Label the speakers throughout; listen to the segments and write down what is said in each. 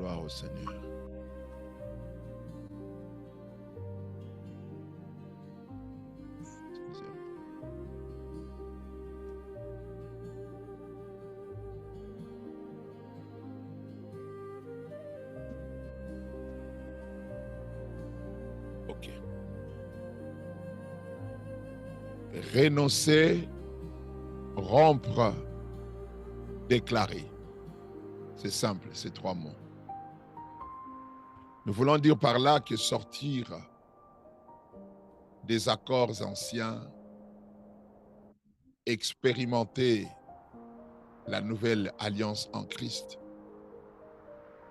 Speaker 1: Gloire au Seigneur. Ok. Renoncer, rompre, déclarer. C'est simple, ces trois mots. Nous voulons dire par là que sortir des accords anciens, expérimenter la nouvelle alliance en Christ,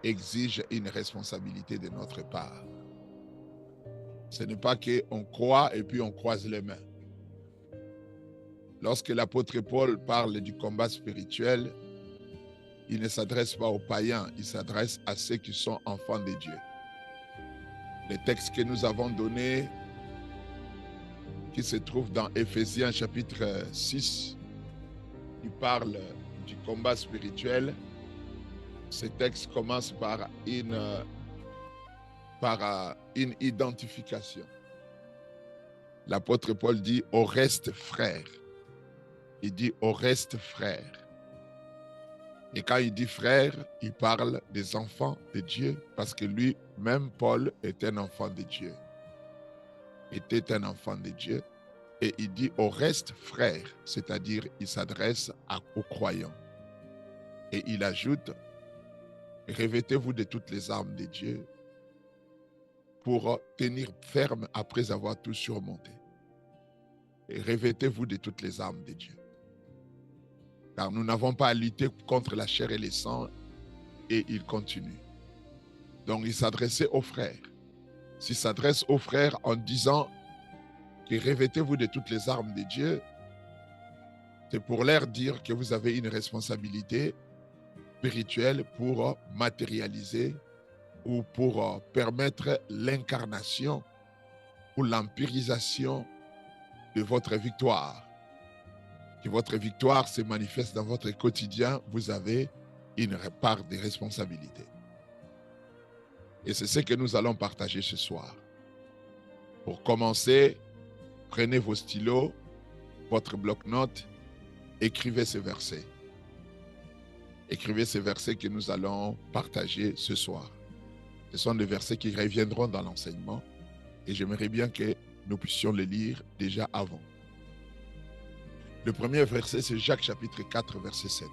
Speaker 1: exige une responsabilité de notre part. Ce n'est pas qu'on croit et puis on croise les mains. Lorsque l'apôtre Paul parle du combat spirituel, il ne s'adresse pas aux païens, il s'adresse à ceux qui sont enfants de Dieu. Les textes que nous avons donnés, qui se trouvent dans Éphésiens chapitre 6, qui parle du combat spirituel, ces textes commencent par une identification. L'apôtre Paul dit « au reste frère ». Il dit « au reste frère ». Et quand il dit frère, il parle des enfants de Dieu, parce que lui-même, Paul, est un enfant de Dieu. Était un enfant de Dieu. Et il dit au reste frère, c'est-à-dire il s'adresse aux croyants. Et il ajoute, revêtez-vous de toutes les armes de Dieu pour tenir ferme après avoir tout surmonté. Et revêtez-vous de toutes les armes de Dieu. Car nous n'avons pas à lutter contre la chair et le sang. Et il continue. Donc il s'adressait aux frères. S'il s'adresse aux frères en disant que revêtez-vous de toutes les armes de Dieu, c'est pour leur dire que vous avez une responsabilité spirituelle pour matérialiser ou pour permettre l'incarnation ou l'empirisation de votre victoire. Que votre victoire se manifeste dans votre quotidien, vous avez une part de responsabilité. Et c'est ce que nous allons partager ce soir. Pour commencer, prenez vos stylos, votre bloc-notes, écrivez ces versets. Écrivez ces versets que nous allons partager ce soir. Ce sont des versets qui reviendront dans l'enseignement et j'aimerais bien que nous puissions les lire déjà avant. Le premier verset, c'est Jacques chapitre 4, verset 7.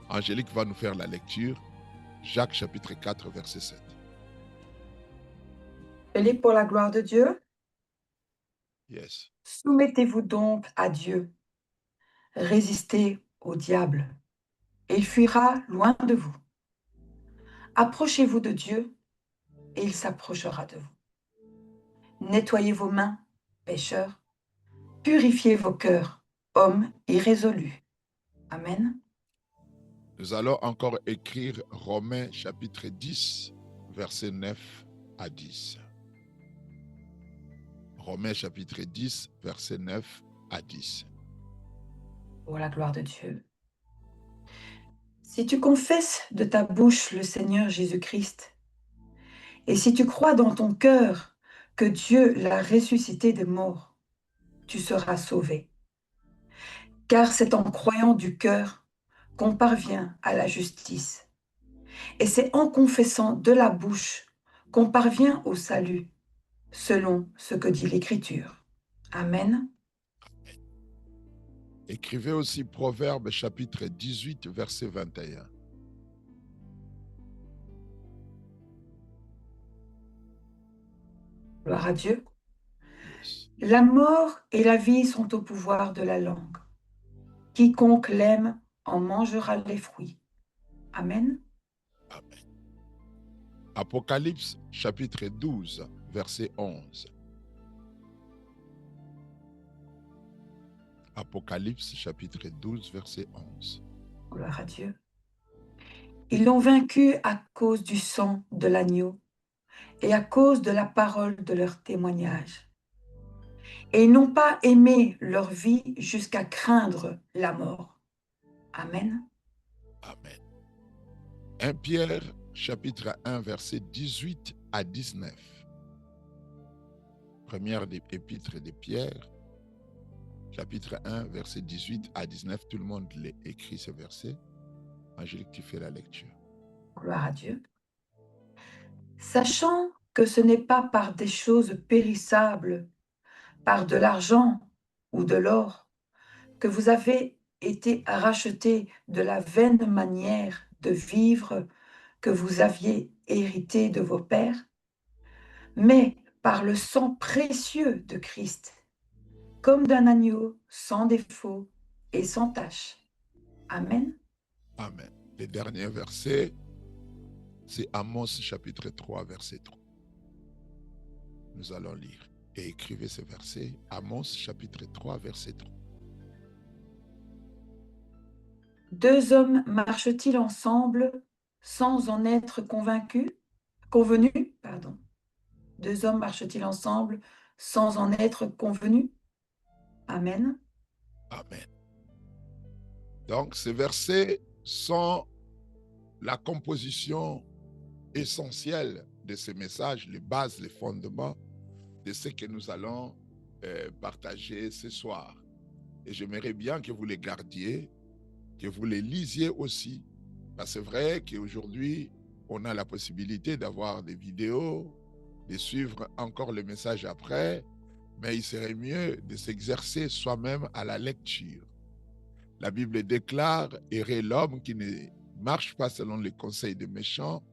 Speaker 1: Angélique va nous faire la lecture. Jacques chapitre 4, verset 7.
Speaker 2: Je lis pour la gloire de Dieu.
Speaker 1: Yes.
Speaker 2: Soumettez-vous donc à Dieu. Résistez au diable, et il fuira loin de vous. Approchez-vous de Dieu, et il s'approchera de vous. Nettoyez vos mains, pécheurs. Purifiez vos cœurs, hommes irrésolus. Amen.
Speaker 1: Nous allons encore écrire Romains chapitre 10, verset 9 à 10. Romains chapitre 10, verset 9 à 10.
Speaker 2: Pour la gloire de Dieu. Si tu confesses de ta bouche le Seigneur Jésus-Christ, et si tu crois dans ton cœur que Dieu l'a ressuscité des morts, tu seras sauvé. Car c'est en croyant du cœur qu'on parvient à la justice. Et c'est en confessant de la bouche qu'on parvient au salut, selon ce que dit l'Écriture. Amen.
Speaker 1: Écrivez aussi Proverbes chapitre 18, verset 21.
Speaker 2: Gloire à Dieu.
Speaker 1: Yes.
Speaker 2: La mort et la vie sont au pouvoir de la langue. Quiconque l'aime en mangera les fruits. Amen.
Speaker 1: Amen. Apocalypse chapitre 12, verset 11. Apocalypse chapitre 12, verset 11.
Speaker 2: Gloire à Dieu. Ils l'ont vaincu à cause du sang de l'agneau et à cause de la parole de leur témoignage. Et ils n'ont pas aimé leur vie jusqu'à craindre la mort. Amen.
Speaker 1: Amen. 1 Pierre chapitre 1, versets 18 à 19. Première des épîtres de Pierre, chapitre 1, versets 18 à 19. Tout le monde l'a écrit ce verset. Angélique, tu fais la lecture.
Speaker 2: Gloire à Dieu. Sachant que ce n'est pas par des choses périssables, par de l'argent ou de l'or, que vous avez été rachetés de la vaine manière de vivre que vous aviez hérité de vos pères, mais par le sang précieux de Christ, comme d'un agneau sans défaut et sans tache. Amen.
Speaker 1: Amen. Le dernier verset, c'est Amos chapitre 3, verset 3. Nous allons lire et écrivez ce verset. Amos chapitre 3, verset 3.
Speaker 2: Deux hommes marchent-ils ensemble sans en être convenus? Deux hommes marchent-ils ensemble sans en être convenus? Amen.
Speaker 1: Amen. Donc, ces versets sont la composition essentielle de ces messages, les bases, les fondements de ce que nous allons partager ce soir. Et j'aimerais bien que vous les gardiez, que vous les lisiez aussi. Parce que c'est vrai qu'aujourd'hui, on a la possibilité d'avoir des vidéos, de suivre encore le message après, mais il serait mieux de s'exercer soi-même à la lecture. La Bible déclare « Errer l'homme qui ne marche pas selon les conseils des méchants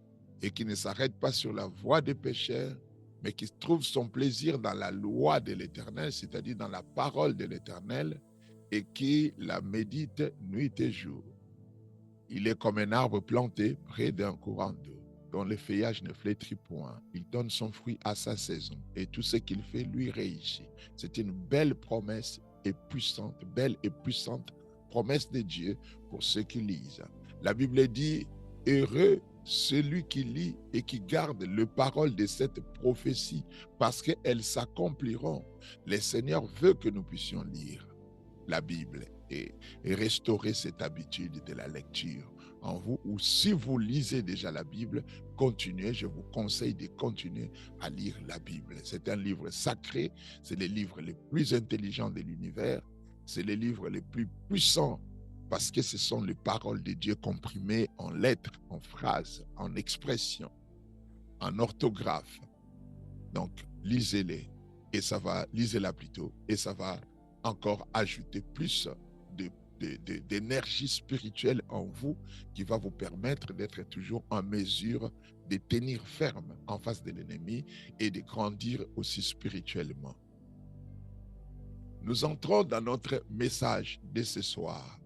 Speaker 1: et qui ne s'arrête pas sur la voie des pécheurs, mais qui trouve son plaisir dans la loi de l'Éternel, c'est-à-dire dans la parole de l'Éternel, et qui la médite nuit et jour. Il est comme un arbre planté près d'un courant d'eau, dont le feuillage ne flétrit point. Il donne son fruit à sa saison, et tout ce qu'il fait lui réussit. » C'est une belle promesse et puissante, belle et puissante promesse de Dieu pour ceux qui lisent. La Bible dit « Heureux celui qui lit et qui garde les paroles de cette prophétie, parce qu'elles s'accompliront. » Le Seigneur veut que nous puissions lire la Bible et restaurer cette habitude de la lecture en vous, ou si vous lisez déjà la Bible, continuez, je vous conseille de continuer à lire la Bible. C'est un livre sacré, c'est le livre le plus intelligent de l'univers, c'est le livre le plus puissant parce que ce sont les paroles de Dieu comprimées en lettres, en phrases, en expressions, en orthographe. Donc, lisez-les et ça va, lisez-la plutôt, et ça va encore ajouter plus d'énergie spirituelle en vous qui va vous permettre d'être toujours en mesure de tenir ferme en face de l'ennemi et de grandir aussi spirituellement. Nous entrons dans notre message de ce soir.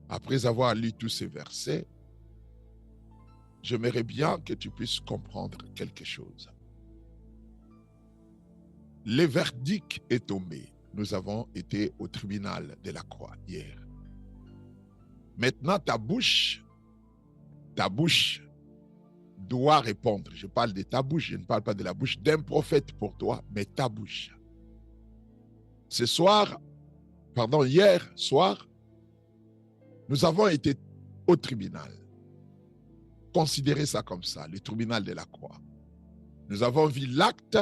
Speaker 1: Après avoir lu tous ces versets, j'aimerais bien que tu puisses comprendre quelque chose. Le verdict est tombé. Nous avons été au tribunal de la croix hier. Maintenant, ta bouche doit répondre. Je parle de ta bouche, je ne parle pas de la bouche d'un prophète pour toi, mais ta bouche. Hier soir, nous avons été au tribunal. Considérez ça comme ça, le tribunal de la croix. Nous avons vu l'acte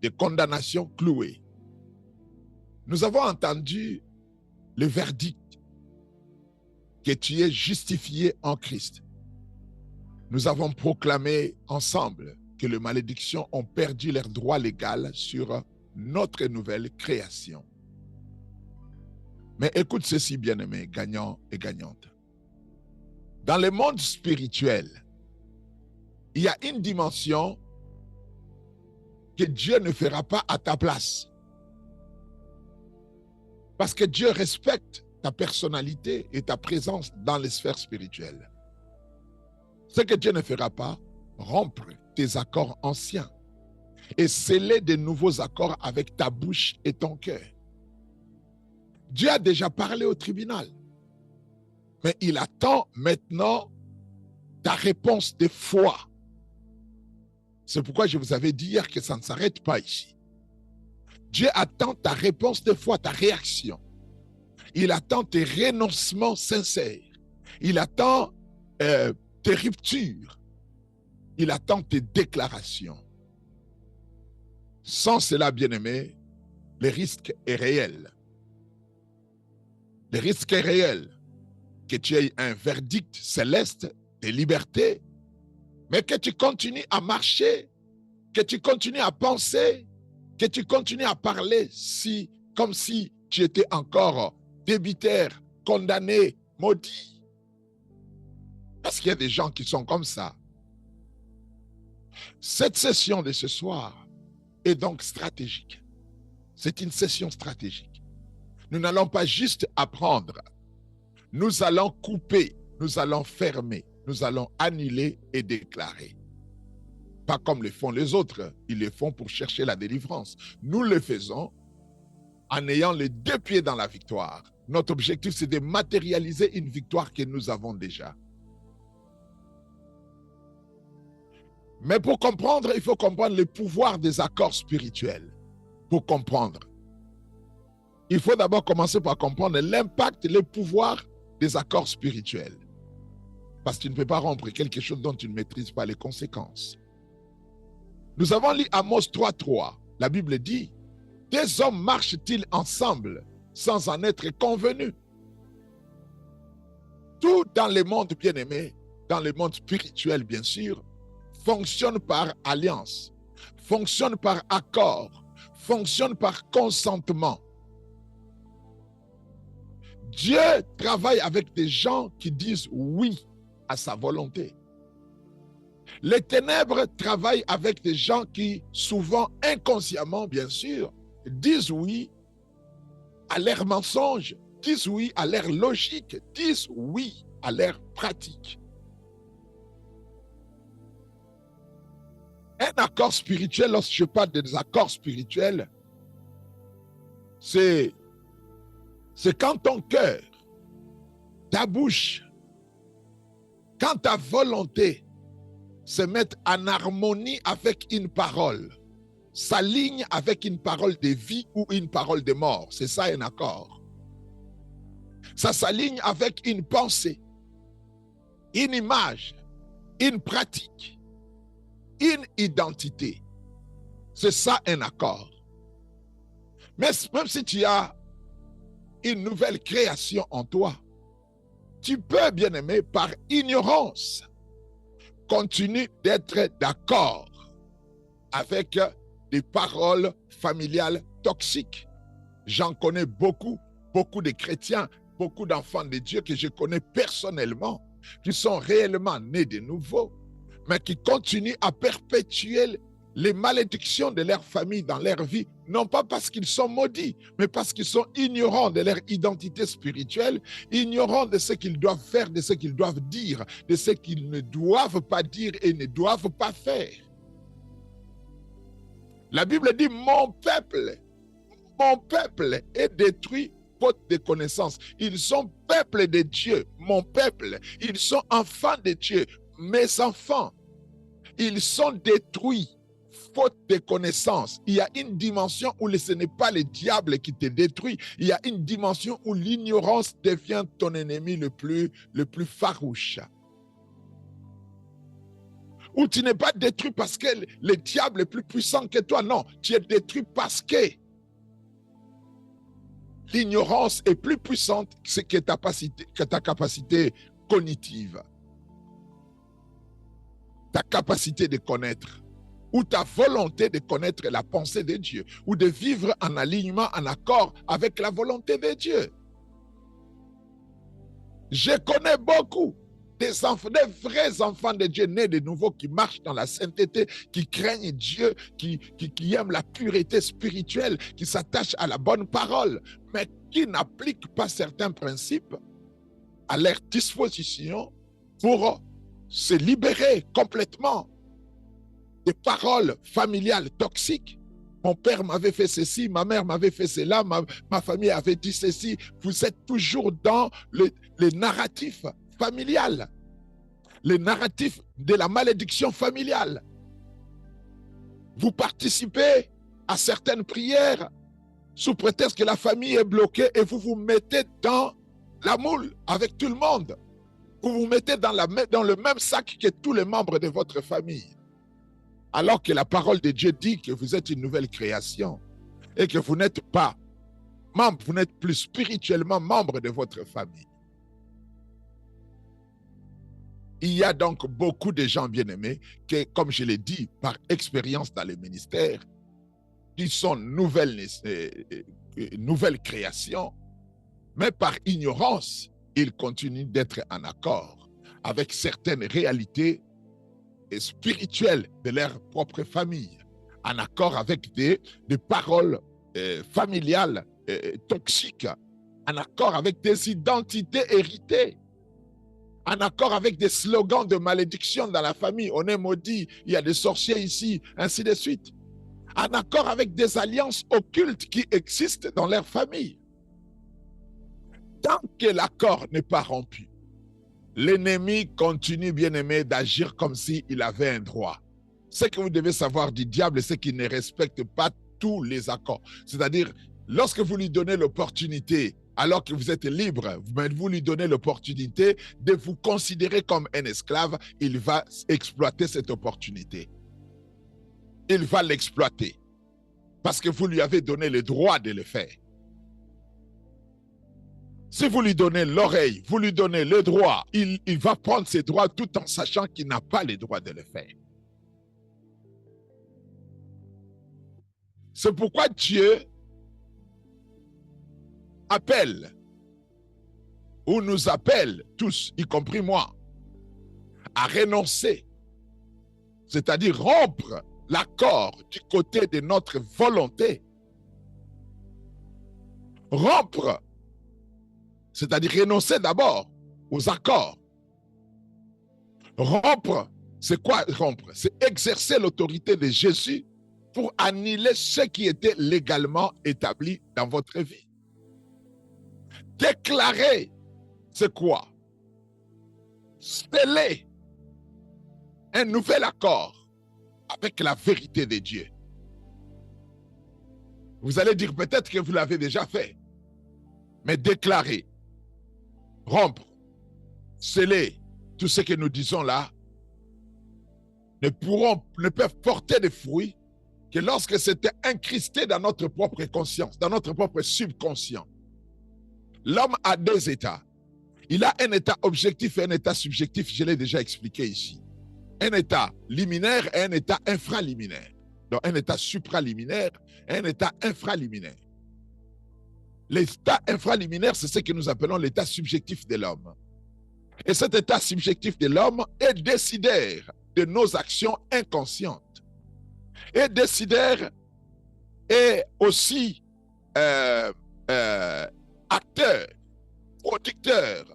Speaker 1: de condamnation cloué. Nous avons entendu le verdict que tu es justifié en Christ. Nous avons proclamé ensemble que les malédictions ont perdu leur droit légal sur notre nouvelle création. Mais écoute ceci, bien-aimé, gagnant et gagnante. Dans le monde spirituel, il y a une dimension que Dieu ne fera pas à ta place. Parce que Dieu respecte ta personnalité et ta présence dans les sphères spirituelles. Ce que Dieu ne fera pas, rompre tes accords anciens et sceller de nouveaux accords avec ta bouche et ton cœur. Dieu a déjà parlé au tribunal, mais il attend maintenant ta réponse de foi. C'est pourquoi je vous avais dit hier que ça ne s'arrête pas ici. Dieu attend ta réponse de foi, ta réaction. Il attend tes renoncements sincères. Il attend tes ruptures. Il attend tes déclarations. Sans cela, bien-aimé, le risque est réel. Le risque est réel que tu aies un verdict céleste de liberté, mais que tu continues à marcher, que tu continues à penser, que tu continues à parler comme si tu étais encore débiteur, condamné, maudit. Parce qu'il y a des gens qui sont comme ça. Cette session de ce soir est donc stratégique. C'est une session stratégique. Nous n'allons pas juste apprendre. Nous allons couper, nous allons fermer, nous allons annuler et déclarer. Pas comme le font les autres. Ils le font pour chercher la délivrance. Nous le faisons en ayant les deux pieds dans la victoire. Notre objectif, c'est de matérialiser une victoire que nous avons déjà. Mais pour comprendre, il faut comprendre le pouvoir des accords spirituels. Pour comprendre, il faut d'abord commencer par comprendre l'impact, le pouvoir des accords spirituels. Parce que tu ne peux pas rompre quelque chose dont tu ne maîtrises pas les conséquences. Nous avons lu Amos 3:3. La Bible dit, « Des hommes marchent-ils ensemble sans en être convenus ?» Tout dans le monde bien-aimé, dans le monde spirituel bien sûr, fonctionne par alliance, fonctionne par accord, fonctionne par consentement. Dieu travaille avec des gens qui disent oui à sa volonté. Les ténèbres travaillent avec des gens qui, souvent inconsciemment, bien sûr, disent oui à leur mensonge, disent oui à leur logique, disent oui à leur pratique. Un accord spirituel, lorsque je parle des accords spirituels, c'est quand ton cœur, ta bouche, quand ta volonté se met en harmonie avec une parole, s'aligne avec une parole de vie ou une parole de mort. C'est ça un accord. Ça s'aligne avec une pensée, une image, une pratique, une identité. C'est ça un accord. Mais même si tu as une nouvelle création en toi, tu peux, bien aimé, par ignorance, continuer d'être d'accord avec des paroles familiales toxiques. J'en connais beaucoup de chrétiens, beaucoup d'enfants de Dieu que je connais personnellement, qui sont réellement nés de nouveau, mais qui continuent à perpétuer les malédictions de leur famille dans leur vie, non pas parce qu'ils sont maudits, mais parce qu'ils sont ignorants de leur identité spirituelle, ignorants de ce qu'ils doivent faire, de ce qu'ils doivent dire, de ce qu'ils ne doivent pas dire et ne doivent pas faire. La Bible dit, mon peuple est détruit faute de connaissance. Ils sont peuple de Dieu, mon peuple. Ils sont enfants de Dieu, mes enfants. Ils sont détruits faute de connaissance. Il y a une dimension où ce n'est pas le diable qui te détruit. Il y a une dimension où l'ignorance devient ton ennemi le plus farouche. Où tu n'es pas détruit parce que le diable est plus puissant que toi. Non, tu es détruit parce que l'ignorance est plus puissante que ta capacité cognitive. Ta capacité de connaître. Ou ta volonté de connaître la pensée de Dieu, ou de vivre en alignement, en accord avec la volonté de Dieu. Je connais beaucoup des vrais enfants de Dieu nés de nouveau qui marchent dans la sainteté, qui craignent Dieu, qui aiment la pureté spirituelle, qui s'attachent à la bonne parole, mais qui n'appliquent pas certains principes à leur disposition pour se libérer complètement des paroles familiales toxiques. Mon père m'avait fait ceci, ma mère m'avait fait cela, ma famille avait dit ceci. Vous êtes toujours dans le narratif familial, le narratif de la malédiction familiale. Vous participez à certaines prières sous prétexte que la famille est bloquée et vous vous mettez dans la moule avec tout le monde. Vous vous mettez dans le même sac que tous les membres de votre famille. Alors que la parole de Dieu dit que vous êtes une nouvelle création et que vous n'êtes pas membre, vous n'êtes plus spirituellement membre de votre famille. Il y a donc beaucoup de gens bien-aimés qui, comme je l'ai dit, par expérience dans les ministères, qui sont nouvelles créations, mais par ignorance, ils continuent d'être en accord avec certaines réalités spirituelles de leur propre famille, en accord avec des paroles familiales toxiques, en accord avec des identités héritées, en accord avec des slogans de malédiction dans la famille. On est maudit, il y a des sorciers ici, ainsi de suite. En accord avec des alliances occultes qui existent dans leur famille. Tant que l'accord n'est pas rompu, l'ennemi continue, bien-aimé, d'agir comme s'il avait un droit. Ce que vous devez savoir du diable, c'est qu'il ne respecte pas tous les accords. C'est-à-dire, lorsque vous lui donnez l'opportunité, alors que vous êtes libre, vous lui donnez l'opportunité de vous considérer comme un esclave, il va exploiter cette opportunité. Il va l'exploiter parce que vous lui avez donné le droit de le faire. Si vous lui donnez l'oreille, vous lui donnez le droit, il va prendre ses droits tout en sachant qu'il n'a pas le droit de le faire. C'est pourquoi Dieu appelle, ou nous appelle tous, y compris moi, à renoncer, c'est-à-dire rompre l'accord du côté de notre volonté. Rompre, c'est-à-dire renoncer d'abord aux accords. Rompre, c'est quoi rompre? C'est exercer l'autorité de Jésus pour annuler ce qui était légalement établi dans votre vie. Déclarer, c'est quoi? Sceller un nouvel accord avec la vérité de Dieu. Vous allez dire peut-être que vous l'avez déjà fait, mais déclarer, rompre, sceller, tout ce que nous disons là, ne peuvent porter de fruits que lorsque c'était incrusté dans notre propre conscience, dans notre propre subconscient. L'homme a deux états. Il a un état objectif et un état subjectif, je l'ai déjà expliqué ici. Un état liminaire et un état infraliminaire. Donc un état supraliminaire et un état infraliminaire. L'état infraliminaire, c'est ce que nous appelons l'état subjectif de l'homme. Et cet état subjectif de l'homme est décideur de nos actions inconscientes. Et décideur est aussi acteur, producteur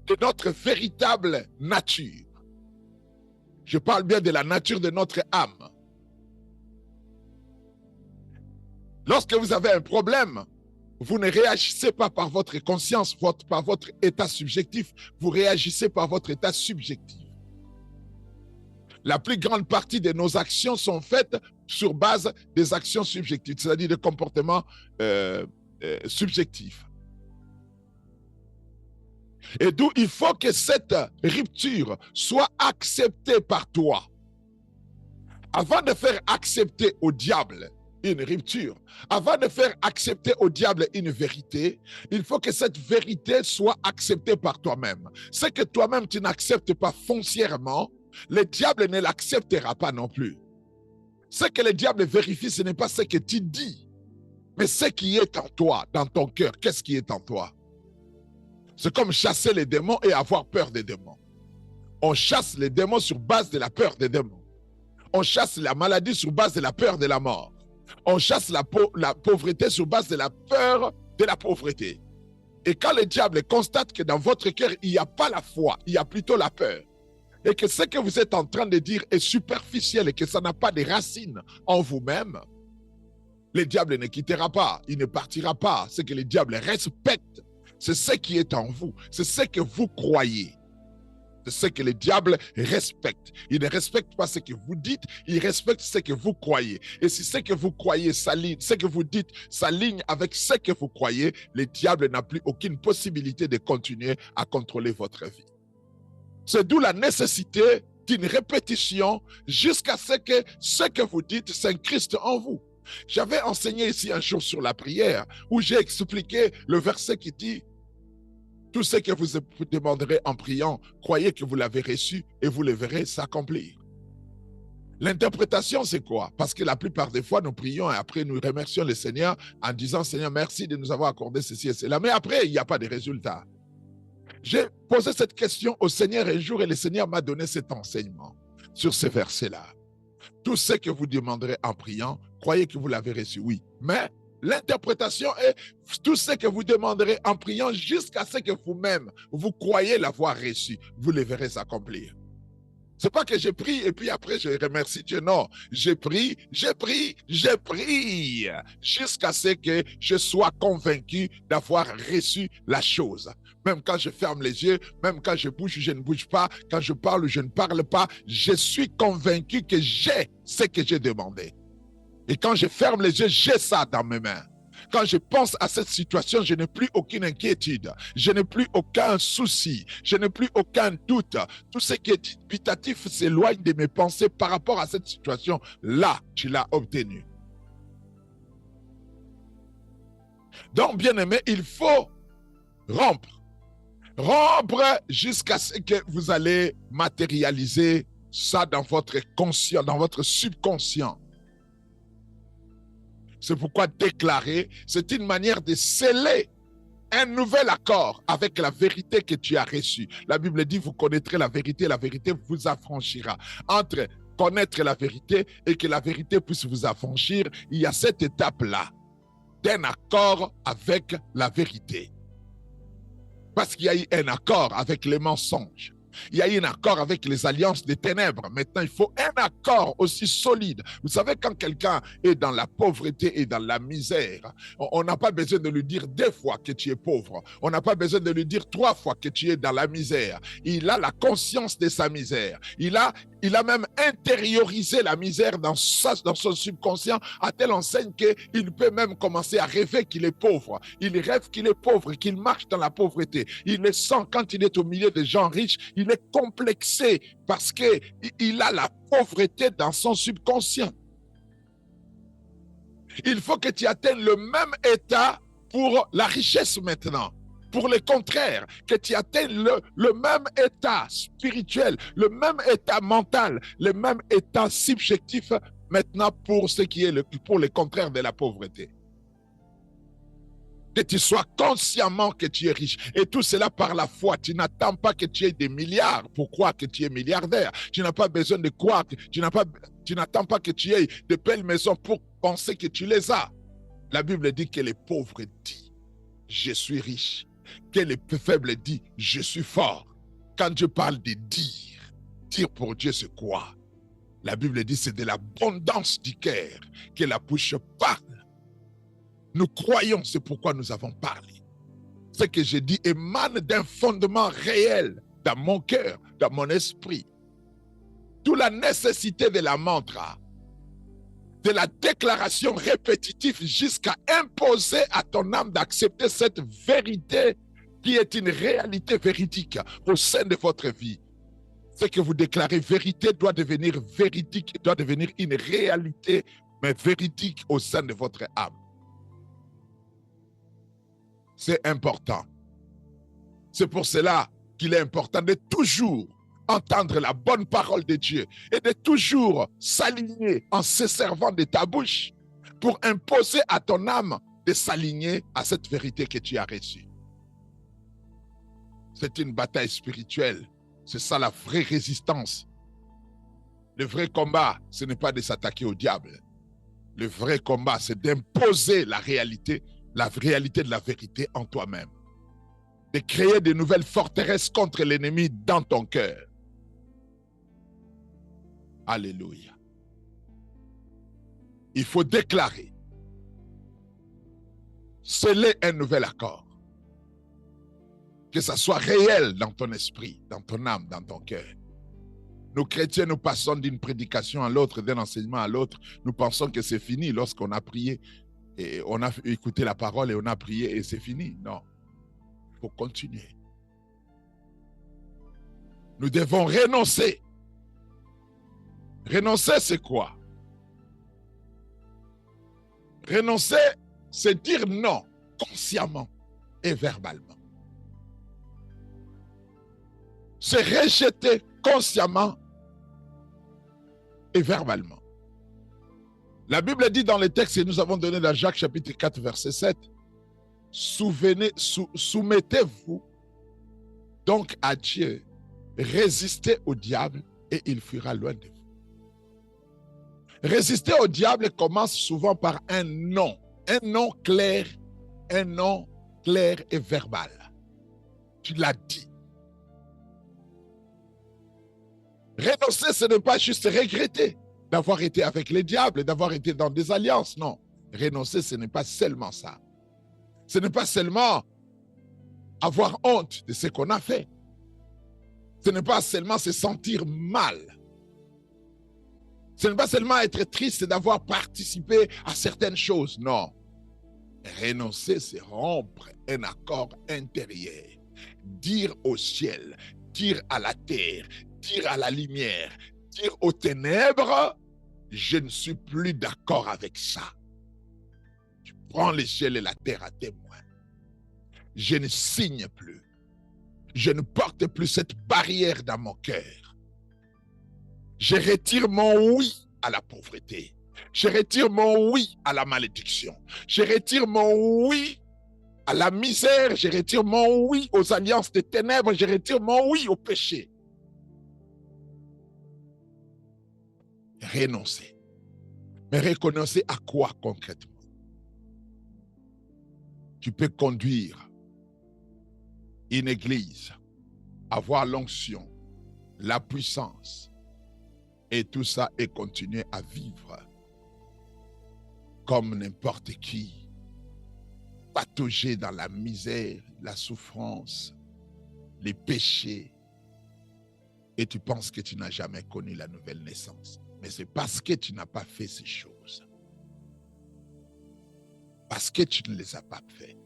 Speaker 1: de notre véritable nature. Je parle bien de la nature de notre âme. Lorsque vous avez un problème, vous ne réagissez pas par votre conscience, par votre état subjectif, vous réagissez par votre état subjectif. La plus grande partie de nos actions sont faites sur base des actions subjectives, c'est-à-dire des comportements subjectifs. Et d'où il faut que cette rupture soit acceptée par toi. Avant de faire accepter au diable une rupture, avant de faire accepter au diable une vérité, il faut que cette vérité soit acceptée par toi-même. Ce que toi-même tu n'acceptes pas foncièrement, le diable ne l'acceptera pas non plus. Ce que le diable vérifie, ce n'est pas ce que tu dis, mais ce qui est en toi, dans ton cœur. Qu'est-ce qui est en toi? C'est comme chasser les démons et avoir peur des démons. On chasse les démons sur base de la peur des démons. On chasse la maladie sur base de la peur de la mort. On chasse la pauvreté sur base de la peur de la pauvreté. Et quand le diable constate que dans votre cœur, il n'y a pas la foi, il y a plutôt la peur, et que ce que vous êtes en train de dire est superficiel et que ça n'a pas de racines en vous-même, le diable ne quittera pas, il ne partira pas. Ce que le diable respecte, c'est ce qui est en vous, c'est ce que vous croyez. C'est ce que le diable respecte. Il ne respecte pas ce que vous dites, il respecte ce que vous croyez. Et si ce que vous croyez s'aligne, ce que vous dites s'aligne avec ce que vous croyez, le diable n'a plus aucune possibilité de continuer à contrôler votre vie. C'est d'où la nécessité d'une répétition jusqu'à ce que vous dites s'incruste en vous. J'avais enseigné ici un jour sur la prière où j'ai expliqué le verset qui dit « Tout ce que vous demanderez en priant, croyez que vous l'avez reçu et vous le verrez s'accomplir. » L'interprétation, c'est quoi? Parce que la plupart des fois, nous prions et après, nous remercions le Seigneur en disant « Seigneur, merci de nous avoir accordé ceci et cela. » Mais après, il n'y a pas de résultat. J'ai posé cette question au Seigneur un jour et le Seigneur m'a donné cet enseignement sur ces versets-là. Tout ce que vous demanderez en priant, croyez que vous l'avez reçu, oui. Mais l'interprétation est tout ce que vous demanderez en priant jusqu'à ce que vous-même, vous croyez l'avoir reçu, vous le verrez s'accomplir. C'est pas que j'ai pris et puis après je remercie Dieu. Non, j'ai pris jusqu'à ce que je sois convaincu d'avoir reçu la chose. Même quand je ferme les yeux, même quand je bouge, je ne bouge pas. Quand je parle, je ne parle pas. Je suis convaincu que j'ai ce que j'ai demandé. Et quand je ferme les yeux, j'ai ça dans mes mains. Quand je pense à cette situation, je n'ai plus aucune inquiétude. Je n'ai plus aucun souci. Je n'ai plus aucun doute. Tout ce qui est dubitatif s'éloigne de mes pensées par rapport à cette situation. Là, tu l'as obtenu. Donc, bien-aimé, il faut rompre. Rompre jusqu'à ce que vous allez matérialiser ça dans votre conscient, dans votre subconscient. C'est pourquoi déclarer, c'est une manière de sceller un nouvel accord avec la vérité que tu as reçue. La Bible dit, vous connaîtrez la vérité vous affranchira. Entre connaître la vérité et que la vérité puisse vous affranchir, il y a cette étape-là d'un accord avec la vérité. Parce qu'il y a eu un accord avec les mensonges. Il y a eu un accord avec les alliances des ténèbres. Maintenant, il faut un accord aussi solide. Vous savez, quand quelqu'un est dans la pauvreté et dans la misère, on n'a pas besoin de lui dire 2 fois que tu es pauvre. On n'a pas besoin de lui dire 3 fois que tu es dans la misère. Il a la conscience de sa misère. Il a même intériorisé la misère dans son subconscient à telle enseigne qu'il peut même commencer à rêver qu'il est pauvre. Il rêve qu'il est pauvre et qu'il marche dans la pauvreté. Il le sent quand il est au milieu des gens riches. Il est complexé parce qu'il a la pauvreté dans son subconscient. Il faut que tu atteignes le même état pour la richesse maintenant. Pour le contraire, que tu atteignes le même état spirituel, le même état mental, le même état subjectif maintenant pour ce qui est pour le contraire de la pauvreté. Que tu sois consciemment que tu es riche. Et tout cela par la foi. Tu n'attends pas que tu aies des milliards pour croire que tu es milliardaire. Tu n'as pas besoin de croire. Tu n'attends pas que tu aies de belles maisons pour penser que tu les as. La Bible dit que les pauvres disent, je suis riche. Que les faibles disent, je suis fort. Quand Dieu parle de dire pour Dieu c'est quoi? La Bible dit c'est de l'abondance du cœur que la bouche parle. Nous croyons, c'est pourquoi nous avons parlé. Ce que je dis émane d'un fondement réel dans mon cœur, dans mon esprit. D'où la nécessité de la mantra, de la déclaration répétitive jusqu'à imposer à ton âme d'accepter cette vérité qui est une réalité véridique au sein de votre vie. Ce que vous déclarez vérité doit devenir véridique, doit devenir une réalité, mais véridique au sein de votre âme. C'est important. C'est pour cela qu'il est important de toujours entendre la bonne parole de Dieu et de toujours s'aligner en se servant de ta bouche pour imposer à ton âme de s'aligner à cette vérité que tu as reçue. C'est une bataille spirituelle. C'est ça la vraie résistance. Le vrai combat, ce n'est pas de s'attaquer au diable. Le vrai combat, c'est d'imposer la réalité de la vérité en toi-même. De créer de nouvelles forteresses contre l'ennemi dans ton cœur. Alléluia. Il faut déclarer, sceller un nouvel accord. Que ça soit réel dans ton esprit, dans ton âme, dans ton cœur. Nous chrétiens, nous passons d'une prédication à l'autre, d'un enseignement à l'autre. Nous pensons que c'est fini lorsqu'on a prié et on a écouté la parole et on a prié et c'est fini. Non, il faut continuer. Nous devons renoncer. Renoncer, c'est quoi? Renoncer, c'est dire non consciemment et verbalement. C'est rejeter consciemment et verbalement. La Bible dit dans les textes que nous avons donnés dans Jacques chapitre 4 verset 7, soumettez-vous donc à Dieu, résistez au diable et il fuira loin de vous. Résister au diable commence souvent par un non clair et verbal. Tu l'as dit. Renoncer, ce n'est pas juste regretter d'avoir été avec les diables, d'avoir été dans des alliances. Non, renoncer, ce n'est pas seulement ça. Ce n'est pas seulement avoir honte de ce qu'on a fait. Ce n'est pas seulement se sentir mal. Ce n'est pas seulement être triste d'avoir participé à certaines choses. Non. Renoncer, c'est rompre un accord intérieur. Dire au ciel, dire à la terre, dire à la lumière, dire aux ténèbres, je ne suis plus d'accord avec ça. Tu prends le ciel et la terre à témoin. Je ne signe plus. Je ne porte plus cette barrière dans mon cœur. Je retire mon oui à la pauvreté. Je retire mon oui à la malédiction. Je retire mon oui à la misère. Je retire mon oui aux alliances des ténèbres. Je retire mon oui au péché. Renoncer. Mais reconnaissez à quoi concrètement? Tu peux conduire une église, avoir l'onction, la puissance, et tout ça et continuer à vivre comme n'importe qui, pataugé dans la misère, la souffrance, les péchés, et tu penses que tu n'as jamais connu la nouvelle naissance. Mais c'est parce que tu n'as pas fait ces choses. Parce que tu ne les as pas fait.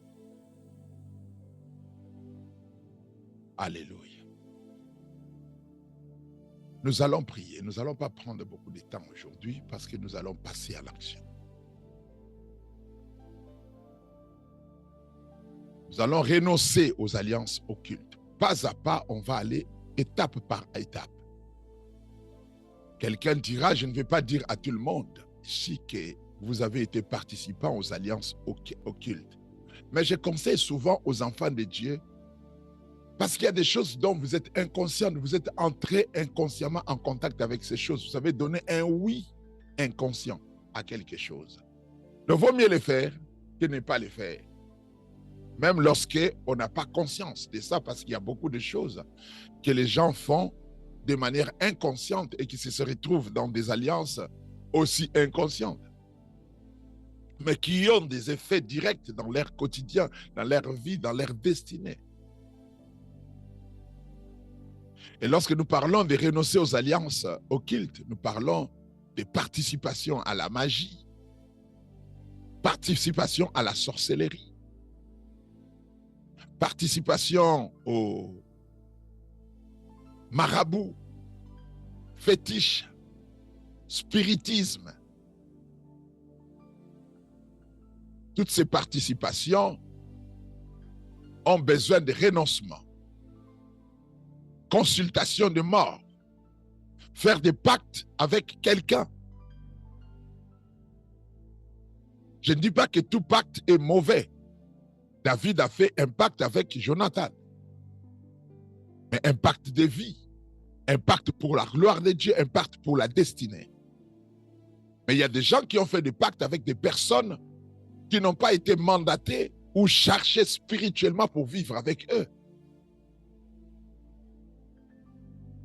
Speaker 1: Alléluia. Nous allons prier. Nous n'allons pas prendre beaucoup de temps aujourd'hui parce que nous allons passer à l'action. Nous allons renoncer aux alliances occultes. Pas à pas, on va aller étape par étape. Quelqu'un dira, je ne vais pas dire à tout le monde ici que vous avez été participant aux alliances occultes. Mais je conseille souvent aux enfants de Dieu, parce qu'il y a des choses dont vous êtes inconscient, vous êtes entré inconsciemment en contact avec ces choses. Vous avez donné un oui inconscient à quelque chose. Il vaut mieux le faire que ne pas le faire. Même lorsqu'on n'a pas conscience de ça, parce qu'il y a beaucoup de choses que les gens font de manière inconsciente et qui se retrouvent dans des alliances aussi inconscientes, mais qui ont des effets directs dans leur quotidien, dans leur vie, dans leur destinée. Et lorsque nous parlons de renoncer aux alliances occultes, nous parlons de participation à la magie, participation à la sorcellerie, participation au marabout, fétiche, spiritisme. Toutes ces participations ont besoin de renoncement, consultation de mort, faire des pactes avec quelqu'un. Je ne dis pas que tout pacte est mauvais. David a fait un pacte avec Jonathan. Mais un pacte de vie, un pacte pour la gloire de Dieu, un pacte pour la destinée. Mais il y a des gens qui ont fait des pactes avec des personnes qui n'ont pas été mandatées ou chargées spirituellement pour vivre avec eux.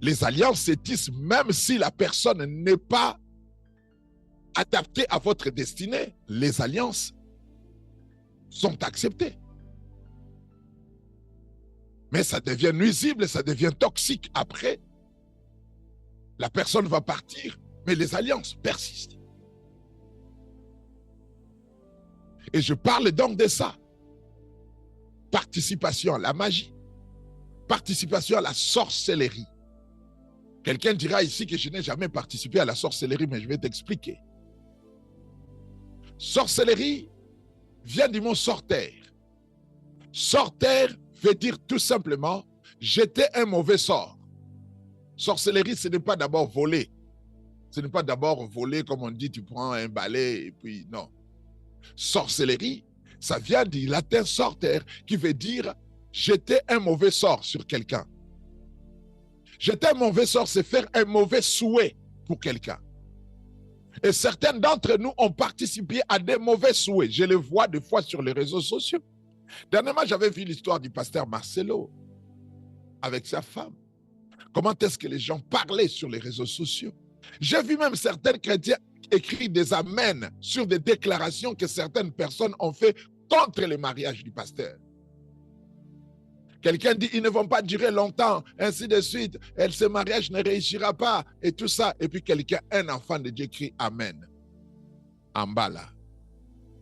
Speaker 1: Les alliances se tissent même si la personne n'est pas adaptée à votre destinée. Les alliances sont acceptées. Mais ça devient nuisible, ça devient toxique. Après, la personne va partir, mais les alliances persistent. Et je parle donc de ça. Participation à la magie, participation à la sorcellerie, Quelqu'un dira ici que je n'ai jamais participé à la sorcellerie, mais je vais t'expliquer. Sorcellerie vient du mot sorter. Sorter veut dire tout simplement jeter un mauvais sort. Sorcellerie, ce n'est pas d'abord voler. Ce n'est pas d'abord voler, comme on dit, tu prends un balai et puis non. Sorcellerie, ça vient du latin sorter, qui veut dire jeter un mauvais sort sur quelqu'un. Jeter un mauvais sort, c'est faire un mauvais souhait pour quelqu'un. Et certains d'entre nous ont participé à des mauvais souhaits. Je les vois des fois sur les réseaux sociaux. Dernièrement, j'avais vu l'histoire du pasteur Marcelo avec sa femme. Comment est-ce que les gens parlaient sur les réseaux sociaux? J'ai vu même certains chrétiens écrire des amens sur des déclarations que certaines personnes ont fait contre le mariage du pasteur. Quelqu'un dit, ils ne vont pas durer longtemps, ainsi de suite, et ce mariage ne réussira pas, et tout ça. Et puis quelqu'un, un enfant de Dieu crie Amen. En bas là.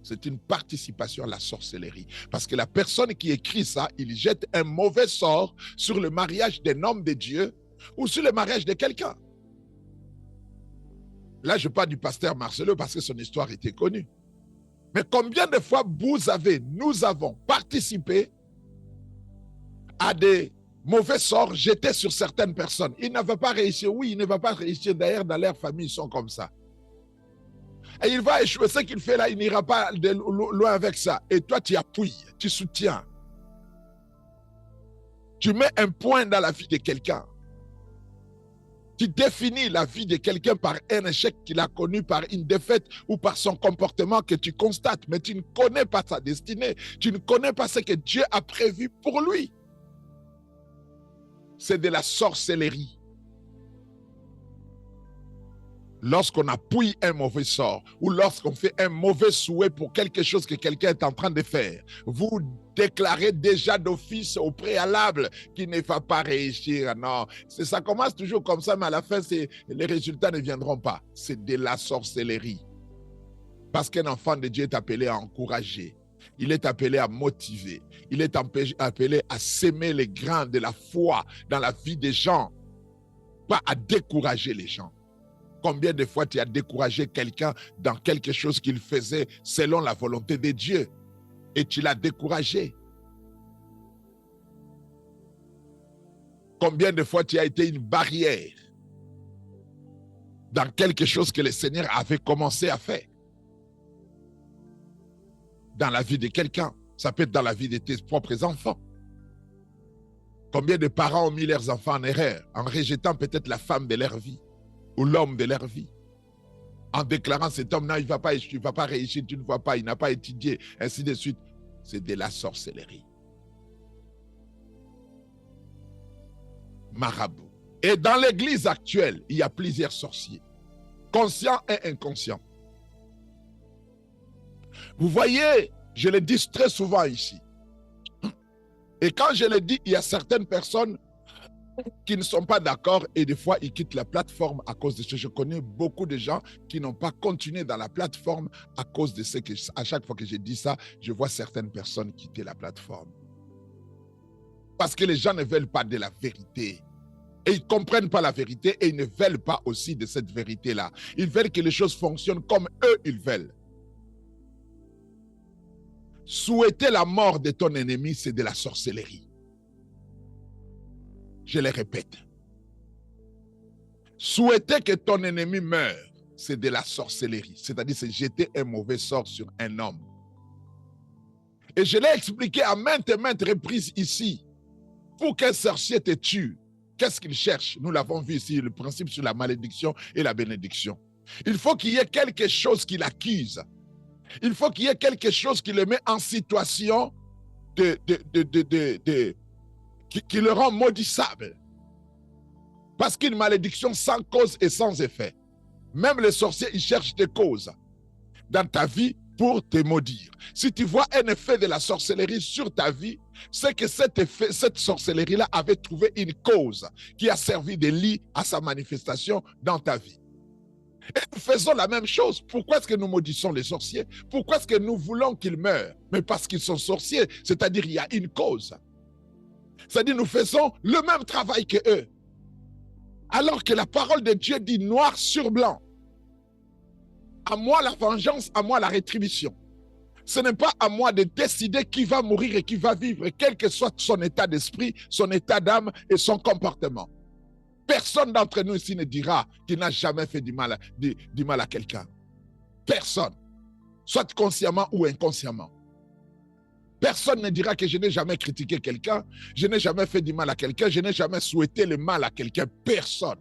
Speaker 1: C'est une participation à la sorcellerie. Parce que la personne qui écrit ça, il jette un mauvais sort sur le mariage d'un homme de Dieu ou sur le mariage de quelqu'un. Là, je parle du pasteur Marcelo parce que son histoire était connue. Mais combien de fois nous avons participé à des mauvais sorts jetés sur certaines personnes? Il ne va pas réussir. Oui, il ne va pas réussir. D'ailleurs, dans leur famille, ils sont comme ça. Et il va échouer. Ce qu'il fait là, il n'ira pas loin avec ça. Et toi, tu appuies, tu soutiens. Tu mets un point dans la vie de quelqu'un. Tu définis la vie de quelqu'un par un échec qu'il a connu, par une défaite ou par son comportement que tu constates. Mais tu ne connais pas sa destinée. Tu ne connais pas ce que Dieu a prévu pour lui. C'est de la sorcellerie. Lorsqu'on appuie un mauvais sort ou lorsqu'on fait un mauvais souhait pour quelque chose que quelqu'un est en train de faire, vous déclarez déjà d'office au préalable qu'il ne va pas réussir. Non, ça commence toujours comme ça, mais à la fin, les résultats ne viendront pas. C'est de la sorcellerie. Parce qu'un enfant de Dieu est appelé à encourager. Il est appelé à motiver. Il est appelé à s'aimer les grains de la foi dans la vie des gens, pas à décourager les gens. Combien de fois tu as découragé quelqu'un dans quelque chose qu'il faisait selon la volonté de Dieu et tu l'as découragé? Combien de fois tu as été une barrière dans quelque chose que le Seigneur avait commencé à faire? Dans la vie de quelqu'un, ça peut être dans la vie de tes propres enfants. Combien de parents ont mis leurs enfants en erreur en rejetant peut-être la femme de leur vie ou l'homme de leur vie, en déclarant cet homme-là, il ne va pas réussir, tu ne vois pas, il n'a pas étudié, ainsi de suite. C'est de la sorcellerie. Marabout. Et dans l'église actuelle, il y a plusieurs sorciers, conscients et inconscients. Vous voyez, je le dis très souvent ici. Et quand je le dis, il y a certaines personnes qui ne sont pas d'accord et des fois ils quittent la plateforme à cause de ce. Je connais beaucoup de gens qui n'ont pas continué dans la plateforme à cause de ce que, à chaque fois que je dis ça, je vois certaines personnes quitter la plateforme. Parce que les gens ne veulent pas de la vérité. Et ils ne comprennent pas la vérité et ils ne veulent pas aussi de cette vérité-là. Ils veulent que les choses fonctionnent comme eux, ils veulent. Souhaiter la mort de ton ennemi, c'est de la sorcellerie. Je le répète. Souhaiter que ton ennemi meure, c'est de la sorcellerie. C'est-à-dire, c'est jeter un mauvais sort sur un homme. Et je l'ai expliqué à maintes et maintes reprises ici. Pour qu'un sorcier te tue, qu'est-ce qu'il cherche? Nous l'avons vu ici, le principe sur la malédiction et la bénédiction. Il faut qu'il y ait quelque chose qui l'accuse. Il faut qu'il y ait quelque chose qui le met en situation qui le rend maudissable. Parce qu'une malédiction sans cause et sans effet. Même les sorciers, ils cherchent des causes dans ta vie pour te maudire. Si tu vois un effet de la sorcellerie sur ta vie, c'est que cette sorcellerie-là avait trouvé une cause qui a servi de lit à sa manifestation dans ta vie. Et nous faisons la même chose. Pourquoi est-ce que nous maudissons les sorciers? Pourquoi est-ce que nous voulons qu'ils meurent? Mais parce qu'ils sont sorciers, c'est-à-dire il y a une cause. C'est-à-dire nous faisons le même travail qu'eux. Alors que la parole de Dieu dit noir sur blanc. À moi la vengeance, à moi la rétribution. Ce n'est pas à moi de décider qui va mourir et qui va vivre, quel que soit son état d'esprit, son état d'âme et son comportement. Personne d'entre nous ici ne dira qu'il n'a jamais fait du mal à quelqu'un. Personne. Soit consciemment ou inconsciemment. Personne ne dira que je n'ai jamais critiqué quelqu'un, je n'ai jamais fait du mal à quelqu'un, je n'ai jamais souhaité le mal à quelqu'un. Personne.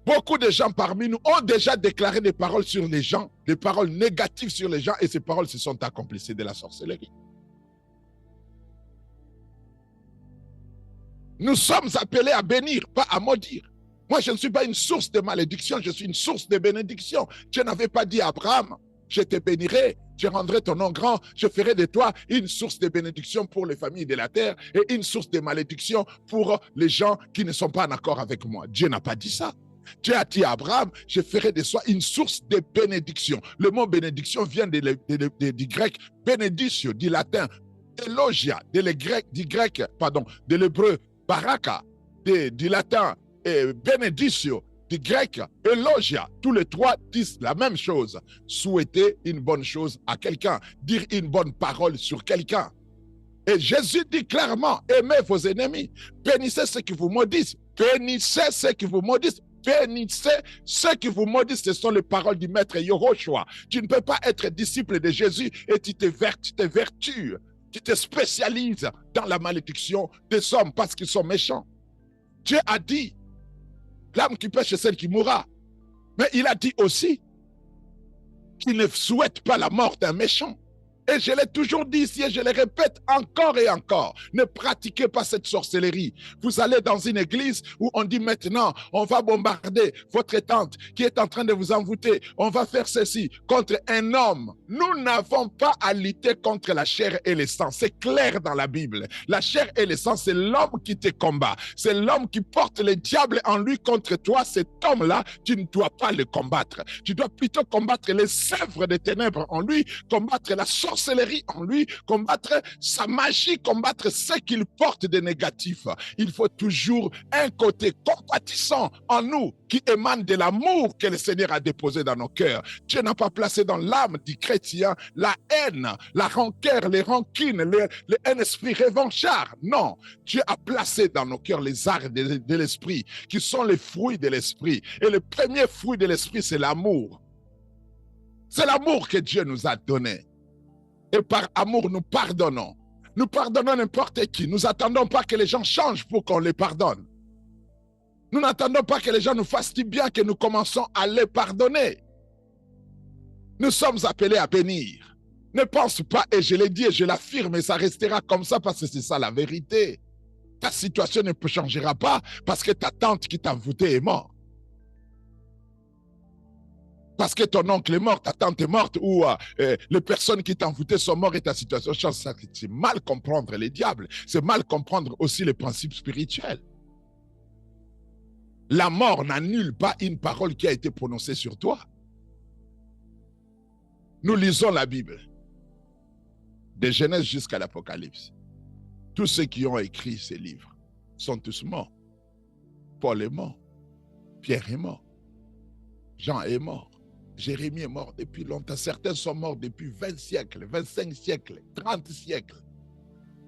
Speaker 1: Beaucoup de gens parmi nous ont déjà déclaré des paroles sur les gens, des paroles négatives sur les gens, et ces paroles se sont accomplies. C'est de la sorcellerie. Nous sommes appelés à bénir, pas à maudire. Moi, je ne suis pas une source de malédiction, je suis une source de bénédiction. Dieu n'avait pas dit à Abraham, je te bénirai, je rendrai ton nom grand, je ferai de toi une source de bénédiction pour les familles de la terre et une source de malédiction pour les gens qui ne sont pas en accord avec moi. Dieu n'a pas dit ça. Dieu a dit à Abraham, je ferai de toi une source de bénédiction. Le mot bénédiction vient du grec bénédicio, du latin elogia, de l'hébreu baraka, du latin bénédicio, du grec elogia. Tous les trois disent la même chose. Souhaiter une bonne chose à quelqu'un, dire une bonne parole sur quelqu'un. Et Jésus dit clairement, aimez vos ennemis, bénissez ceux qui vous maudissent, bénissez ceux qui vous maudissent. Bénissez ceux qui vous maudissent, ce sont les paroles du maître Yehoshua. Tu ne peux pas être disciple de Jésus et tu te vertues, tu te spécialises dans la malédiction des hommes parce qu'ils sont méchants. Dieu a dit, l'âme qui pêche est celle qui mourra. Mais il a dit aussi qu'il ne souhaite pas la mort d'un méchant. Et je l'ai toujours dit ici et je le répète encore et encore. Ne pratiquez pas cette sorcellerie. Vous allez dans une église où on dit maintenant, on va bombarder votre tante qui est en train de vous envoûter. On va faire ceci contre un homme. Nous n'avons pas à lutter contre la chair et le sang. C'est clair dans la Bible. La chair et le sang, c'est l'homme qui te combat. C'est l'homme qui porte le diable en lui contre toi. Cet homme-là, tu ne dois pas le combattre. Tu dois plutôt combattre les œuvres des ténèbres en lui, combattre la sorcellerie en lui, combattre sa magie, combattre ce qu'il porte de négatif. Il faut toujours un côté compatissant en nous qui émane de l'amour que le Seigneur a déposé dans nos cœurs. Dieu n'a pas placé dans l'âme du chrétien la haine, la rancœur, les rancunes, un esprit revanchard. Non, Dieu a placé dans nos cœurs les arts de l'esprit qui sont les fruits de l'esprit. Et le premier fruit de l'esprit, c'est l'amour. C'est l'amour que Dieu nous a donné. Et par amour, nous pardonnons. Nous pardonnons n'importe qui. Nous n'attendons pas que les gens changent pour qu'on les pardonne. Nous n'attendons pas que les gens nous fassent du bien, que nous commençons à les pardonner. Nous sommes appelés à bénir. Ne pense pas, et je l'ai dit et je l'affirme, et ça restera comme ça parce que c'est ça la vérité. Ta situation ne changera pas parce que ta tante qui t'a envoûté est morte. Parce que ton oncle est mort, ta tante est morte, ou les personnes qui t'ont envoûté sont mortes et ta situation change. C'est mal comprendre les diables. C'est mal comprendre aussi les principes spirituels. La mort n'annule pas une parole qui a été prononcée sur toi. Nous lisons la Bible, de Genèse jusqu'à l'Apocalypse. Tous ceux qui ont écrit ces livres sont tous morts. Paul est mort, Pierre est mort, Jean est mort. Jérémie est mort depuis longtemps. Certains sont morts depuis 20 siècles, 25 siècles, 30 siècles.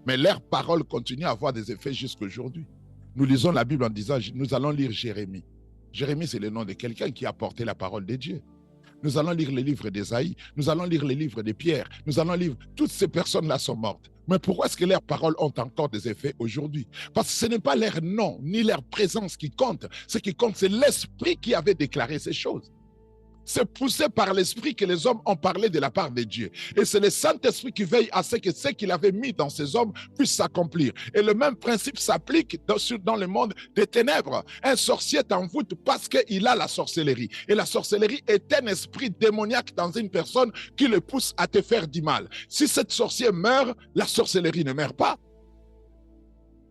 Speaker 1: Mais leurs paroles continuent à avoir des effets jusqu'à aujourd'hui. Nous lisons la Bible en disant, nous allons lire Jérémie. Jérémie, c'est le nom de quelqu'un qui a porté la parole de Dieu. Nous allons lire les livres d'Ésaïe, nous allons lire les livres de Pierre, nous allons lire... Toutes ces personnes-là sont mortes. Mais pourquoi est-ce que leurs paroles ont encore des effets aujourd'hui? Parce que ce n'est pas leur nom, ni leur présence qui compte. Ce qui compte, c'est l'esprit qui avait déclaré ces choses. C'est poussé par l'esprit que les hommes ont parlé de la part de Dieu. Et c'est le Saint-Esprit qui veille à ce que ce qu'il avait mis dans ces hommes puisse s'accomplir. Et le même principe s'applique dans le monde des ténèbres. Un sorcier t'envoûte parce qu'il a la sorcellerie. Et la sorcellerie est un esprit démoniaque dans une personne qui le pousse à te faire du mal. Si cette sorcière meurt, la sorcellerie ne meurt pas.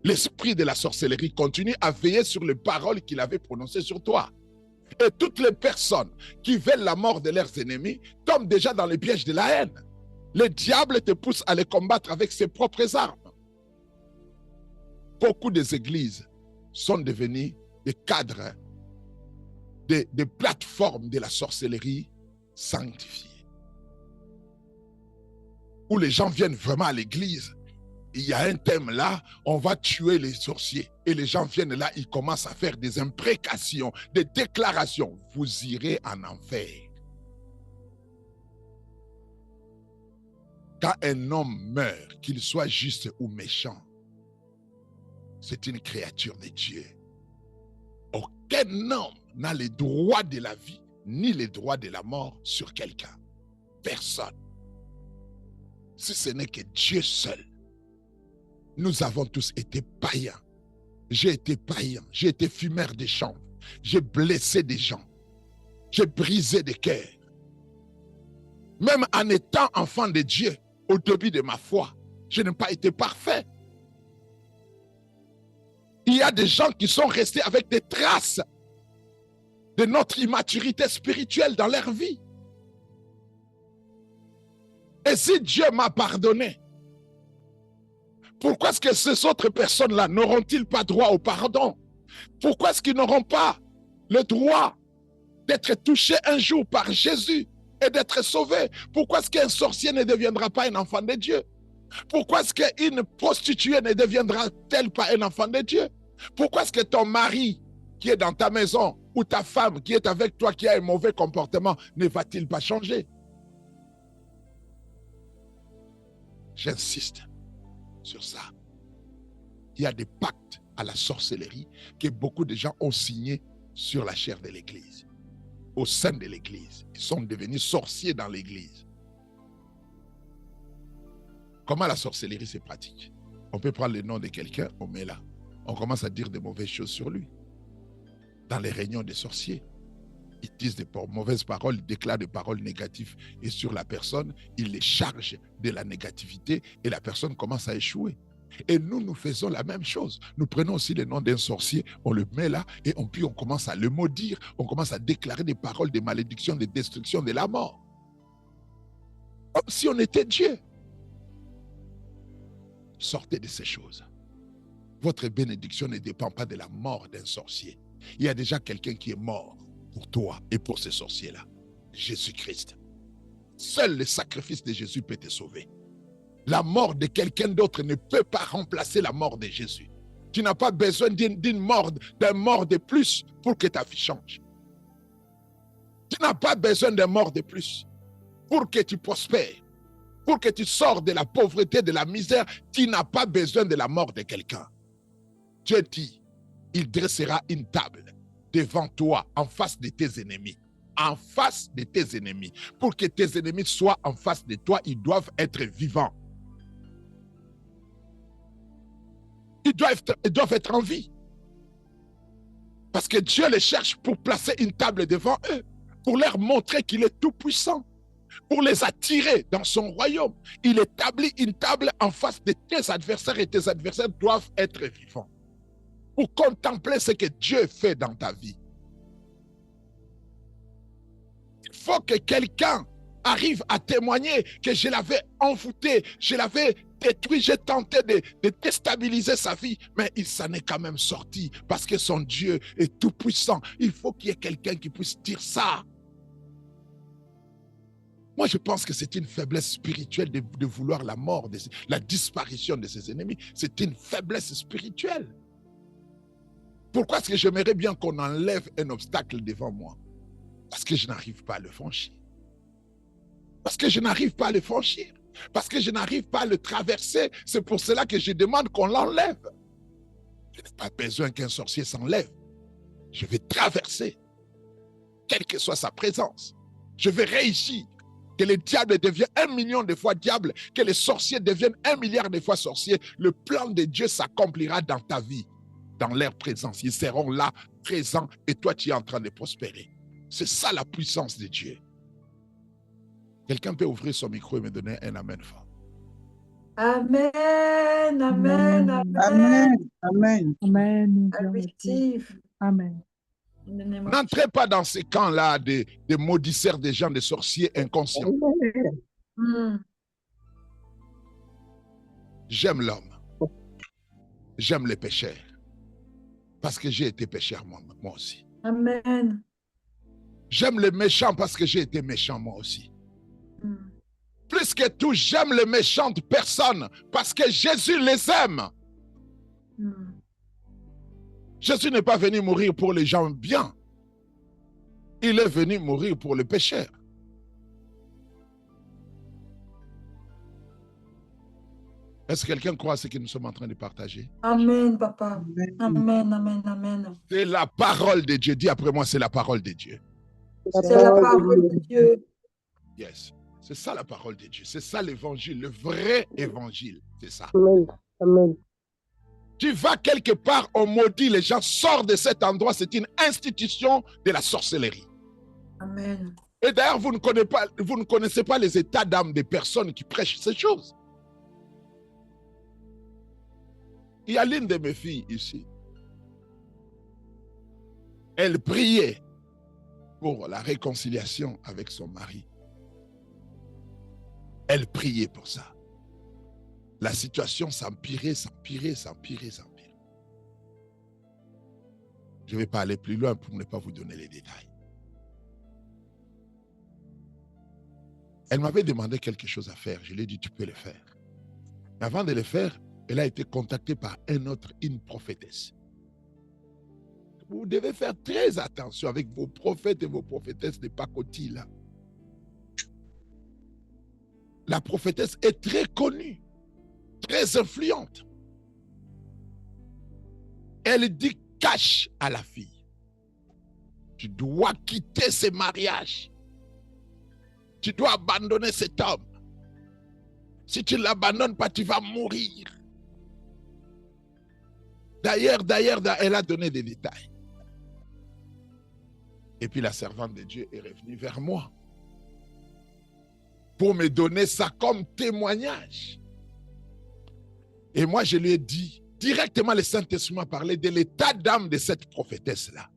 Speaker 1: L'esprit de la sorcellerie continue à veiller sur les paroles qu'il avait prononcées sur toi. Et toutes les personnes qui veulent la mort de leurs ennemis tombent déjà dans les pièges de la haine. Le diable te pousse à les combattre avec ses propres armes. Beaucoup des églises sont devenus des cadres, des plateformes de la sorcellerie sanctifiée. Où les gens viennent vraiment à l'église. Il y a un thème là, on va tuer les sorciers. Et les gens viennent là, ils commencent à faire des imprécations, des déclarations. Vous irez en enfer. Quand un homme meurt, qu'il soit juste ou méchant, c'est une créature de Dieu. Aucun homme n'a les droits de la vie, ni les droits de la mort sur quelqu'un. Personne. Si ce n'est que Dieu seul. Nous avons tous été païens. J'ai été païen. J'ai été fumeur de chanvre. J'ai blessé des gens. J'ai brisé des cœurs. Même en étant enfant de Dieu, au début de ma foi, je n'ai pas été parfait. Il y a des gens qui sont restés avec des traces de notre immaturité spirituelle dans leur vie. Et si Dieu m'a pardonné, pourquoi est-ce que ces autres personnes-là n'auront-ils pas droit au pardon? Pourquoi est-ce qu'ils n'auront pas le droit d'être touchés un jour par Jésus et d'être sauvés? Pourquoi est-ce qu'un sorcier ne deviendra pas un enfant de Dieu? Pourquoi est-ce qu'une prostituée ne deviendra-t-elle pas un enfant de Dieu? Pourquoi est-ce que ton mari qui est dans ta maison ou ta femme qui est avec toi qui a un mauvais comportement ne va-t-il pas changer? J'insiste sur ça. Il y a des pactes à la sorcellerie que beaucoup de gens ont signés sur la chair de l'Église. Au sein de l'Église. Ils sont devenus sorciers dans l'Église. Comment la sorcellerie se pratique? On peut prendre le nom de quelqu'un, on met là. On commence à dire de mauvaises choses sur lui. Dans les réunions des sorciers, ils disent des mauvaises paroles, ils déclarent des paroles négatives et sur la personne, ils les chargent de la négativité et la personne commence à échouer. Et nous faisons la même chose. Nous prenons aussi le nom d'un sorcier, on le met là et puis on commence à le maudire, on commence à déclarer des paroles de malédiction, de destruction, de la mort. Comme si on était Dieu. Sortez de ces choses. Votre bénédiction ne dépend pas de la mort d'un sorcier. Il y a déjà quelqu'un qui est mort pour toi et pour ces sorciers-là. Jésus-Christ. Seul le sacrifice de Jésus peut te sauver. La mort de quelqu'un d'autre ne peut pas remplacer la mort de Jésus. Tu n'as pas besoin d'un mort de plus pour que ta vie change. Tu n'as pas besoin d'un mort de plus pour que tu prospères, pour que tu sors de la pauvreté, de la misère. Tu n'as pas besoin de la mort de quelqu'un. Dieu dit, il dressera une table devant toi, en face de tes ennemis. En face de tes ennemis. Pour que tes ennemis soient en face de toi, ils doivent être vivants. Ils doivent être en vie. Parce que Dieu les cherche pour placer une table devant eux, pour leur montrer qu'il est tout puissant, pour les attirer dans son royaume. Il établit une table en face de tes adversaires et tes adversaires doivent être vivants. Pour contempler ce que Dieu fait dans ta vie. Il faut que quelqu'un arrive à témoigner que je l'avais envoûté, je l'avais détruit, j'ai tenté de déstabiliser sa vie, mais il s'en est quand même sorti parce que son Dieu est tout puissant. Il faut qu'il y ait quelqu'un qui puisse dire ça. Moi, je pense que c'est une faiblesse spirituelle de vouloir la mort, la disparition de ses ennemis. C'est une faiblesse spirituelle. Pourquoi est-ce que j'aimerais bien qu'on enlève un obstacle devant moi? Parce que je n'arrive pas à le franchir. Parce que je n'arrive pas à le franchir. Parce que je n'arrive pas à le traverser. C'est pour cela que je demande qu'on l'enlève. Je n'ai pas besoin qu'un sorcier s'enlève. Je vais traverser, quelle que soit sa présence. Je vais réussir. Que le diable devienne 1 million de fois diable, que les sorciers deviennent 1 milliard de fois sorciers. Le plan de Dieu s'accomplira dans ta vie. Dans leur présence, ils seront là, présents, et toi tu es en train de prospérer. C'est ça la puissance de Dieu. Quelqu'un peut ouvrir son micro et me donner un amen fort.
Speaker 2: Amen, amen, amen.
Speaker 3: Amen. Amen.
Speaker 4: Amen.
Speaker 2: I receive.
Speaker 4: Amen.
Speaker 2: In the name of
Speaker 1: N'entrez pas dans ces camps-là de maudisseurs, des gens, des sorciers inconscients.
Speaker 2: Mm.
Speaker 1: J'aime l'homme. J'aime les pécheurs. parce que j'ai été pécheur moi aussi.
Speaker 2: Amen.
Speaker 1: J'aime les méchants parce que j'ai été méchant moi aussi.
Speaker 2: Mm.
Speaker 1: Plus que tout, j'aime les méchantes personnes parce que Jésus les aime.
Speaker 2: Mm.
Speaker 1: Jésus n'est pas venu mourir pour les gens bien. Il est venu mourir pour les pécheurs. Est-ce que quelqu'un croit à ce que nous sommes en train de partager?
Speaker 2: Amen, papa. Amen, amen, amen.
Speaker 1: C'est la parole de Dieu. Dis après moi, c'est la parole de Dieu.
Speaker 2: C'est la parole de Dieu.
Speaker 1: Yes. C'est ça la parole de Dieu. C'est ça l'évangile, le vrai évangile. C'est ça.
Speaker 3: Amen. Amen.
Speaker 1: Tu vas quelque part, on maudit les gens, sors de cet endroit, c'est une institution de la sorcellerie.
Speaker 2: Amen.
Speaker 1: Et d'ailleurs, vous ne connaissez pas les états d'âme des personnes qui prêchent ces choses. Il y a l'une de mes filles ici. Elle priait pour la réconciliation avec son mari. Elle priait pour ça. La situation s'empirait, s'empirait, s'empirait, s'empirait. Je ne vais pas aller plus loin pour ne pas vous donner les détails. Elle m'avait demandé quelque chose à faire. Je lui ai dit, tu peux le faire. Mais avant de le faire, elle a été contactée par une prophétesse. Vous devez faire très attention avec vos prophètes et vos prophétesses de pacotille là. La prophétesse est très connue, très influente. Elle dit cache à la fille. Tu dois quitter ce mariage. Tu dois abandonner cet homme. Si tu ne l'abandonnes pas, tu vas mourir. D'ailleurs, elle a donné des détails. Et puis la servante de Dieu est revenue vers moi pour me donner ça comme témoignage. Et moi, je lui ai dit, directement le Saint-Esprit m'a parlé de l'état d'âme de cette prophétesse-là.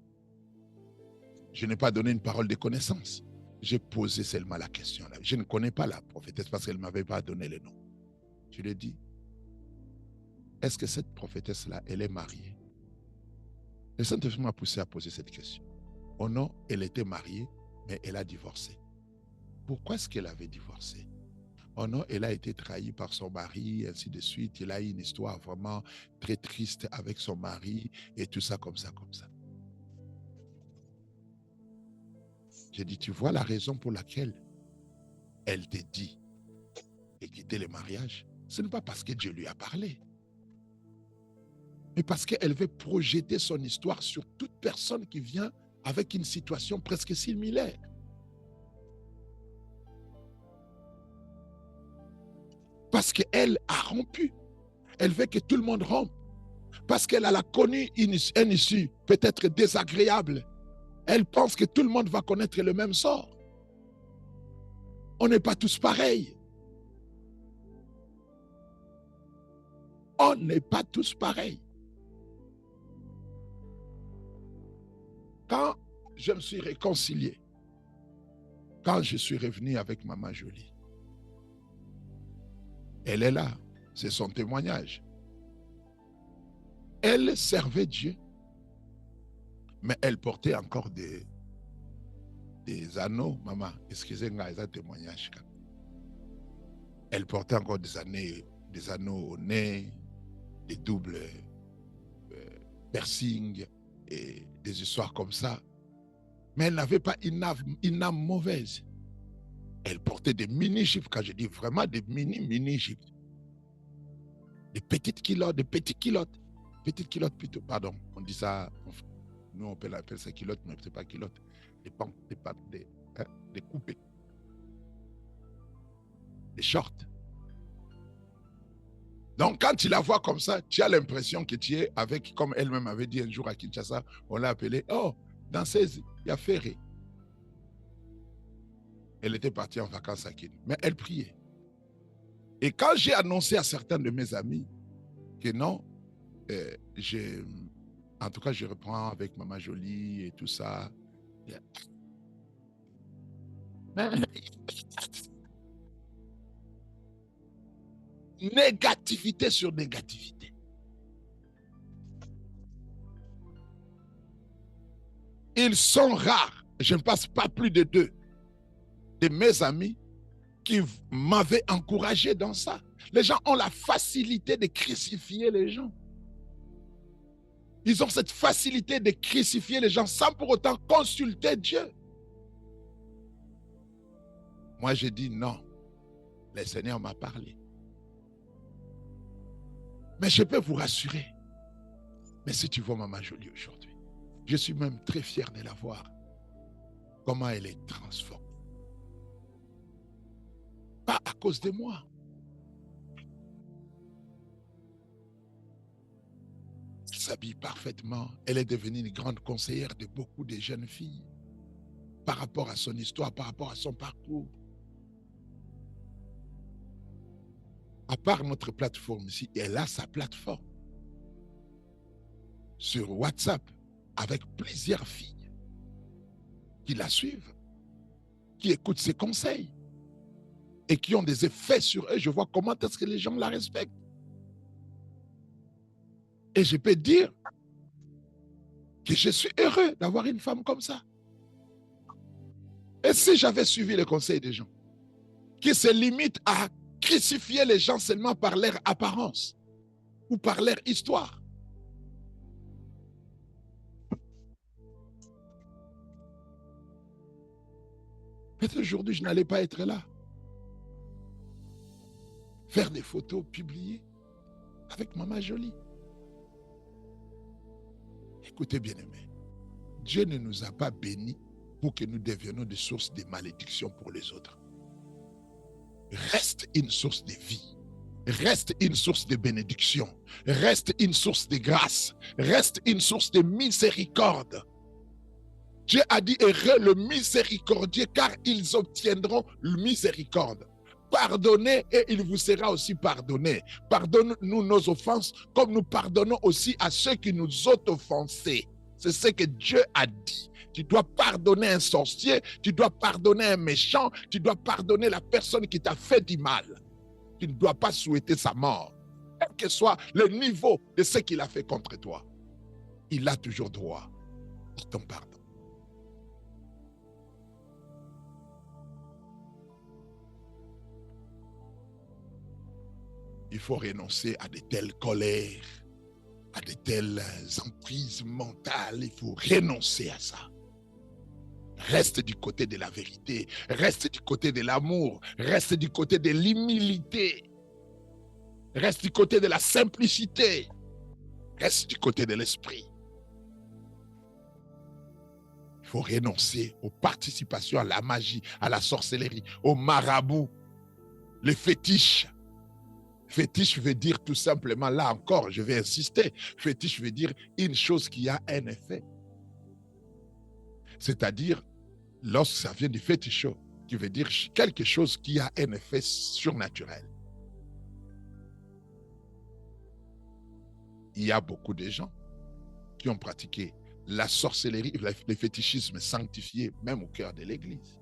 Speaker 1: Je n'ai pas donné une parole de connaissance. J'ai posé seulement la question là. Je ne connais pas la prophétesse parce qu'elle ne m'avait pas donné le nom. Je lui ai dit, est-ce que cette prophétesse-là, elle est mariée? Le Saint-Esprit m'a poussé à poser cette question. Oh non, elle était mariée, mais elle a divorcé. Pourquoi est-ce qu'elle avait divorcé? Oh non, elle a été trahie par son mari, ainsi de suite. Elle a eu une histoire vraiment très triste avec son mari et tout ça, comme ça, comme ça. J'ai dit, tu vois la raison pour laquelle elle t'a dit de quitter le mariage? Ce n'est pas parce que Dieu lui a parlé, mais parce qu'elle veut projeter son histoire sur toute personne qui vient avec une situation presque similaire. Parce qu'elle a rompu. Elle veut que tout le monde rompe. Parce qu'elle a connu une issue peut-être désagréable. Elle pense que tout le monde va connaître le même sort. On n'est pas tous pareils. On n'est pas tous pareils. Quand je me suis réconcilié, quand je suis revenu avec Maman Jolie, elle est là, c'est son témoignage. Elle servait Dieu, mais elle portait encore des anneaux, maman, excusez-moi, c'est un témoignage. Elle portait encore des anneaux au nez, des doubles piercings et des histoires comme ça. Mais elle n'avait pas une âme mauvaise. Elle portait des mini-jupes, quand je dis vraiment des mini-jupes. Des petites culottes, petites culottes plutôt, pardon, on dit ça, nous on appelle ça culotte, mais ce n'est pas culotte, des coupés, des shorts. Donc quand tu la vois comme ça, tu as l'impression que tu es avec, comme elle-même avait dit un jour à Kinshasa, on l'a appelée, oh, danseuse, il y a Ferré. Elle était partie en vacances à Kin, mais elle priait. Et quand j'ai annoncé à certains de mes amis que non, en tout cas, je reprends avec Maman Jolie et tout ça. Yeah. Négativité sur négativité. Ils sont rares. Je ne passe pas plus de 2 de mes amis qui m'avaient encouragé dans ça. Les gens ont la facilité de crucifier les gens. Ils ont cette facilité de crucifier les gens sans pour autant consulter Dieu. Moi, j'ai dit non. Le Seigneur m'a parlé. Mais je peux vous rassurer. Mais si tu vois Maman Jolie aujourd'hui, je suis même très fier de la voir. Comment elle est transformée. Pas à cause de moi. Elle s'habille parfaitement. Elle est devenue une grande conseillère de beaucoup de jeunes filles. Par rapport à son histoire, par rapport à son parcours. À part notre plateforme ici, elle a sa plateforme. Sur WhatsApp, avec plusieurs filles qui la suivent, qui écoutent ses conseils et qui ont des effets sur eux. Je vois comment est-ce que les gens la respectent. Et je peux dire que je suis heureux d'avoir une femme comme ça. Et si j'avais suivi les conseils des gens qui se limitent à crucifier les gens seulement par leur apparence ou par leur histoire, peut-être aujourd'hui je n'allais pas être là. Faire des photos, publier avec Maman Jolie. Écoutez bien aimé, Dieu ne nous a pas bénis pour que nous devenions des sources de malédiction pour les autres. Reste une source de vie. Reste une source de bénédiction. Reste une source de grâce. Reste une source de miséricorde. Dieu a dit, heureux le miséricordieux, car ils obtiendront le miséricorde. Pardonnez et il vous sera aussi pardonné. Pardonne-nous nos offenses comme nous pardonnons aussi à ceux qui nous ont offensés. C'est ce que Dieu a dit. Tu dois pardonner un sorcier, tu dois pardonner un méchant, tu dois pardonner la personne qui t'a fait du mal. Tu ne dois pas souhaiter sa mort. Quel que soit le niveau de ce qu'il a fait contre toi, il a toujours droit à ton pardon. Il faut renoncer à de telles colères, à de telles emprises mentales. Il faut renoncer à ça. Reste du côté de la vérité, reste du côté de l'amour, reste du côté de l'humilité, reste du côté de la simplicité, reste du côté de l'esprit. Il faut renoncer aux participations à la magie, à la sorcellerie, au marabout, les fétiches. Fétiche veut dire tout simplement, là encore, je vais insister, fétiche veut dire une chose qui a un effet. C'est-à-dire, lorsque ça vient du féticheur, qui veut dire quelque chose qui a un effet surnaturel. Il y a beaucoup de gens qui ont pratiqué la sorcellerie, le fétichisme sanctifié, même au cœur de l'église.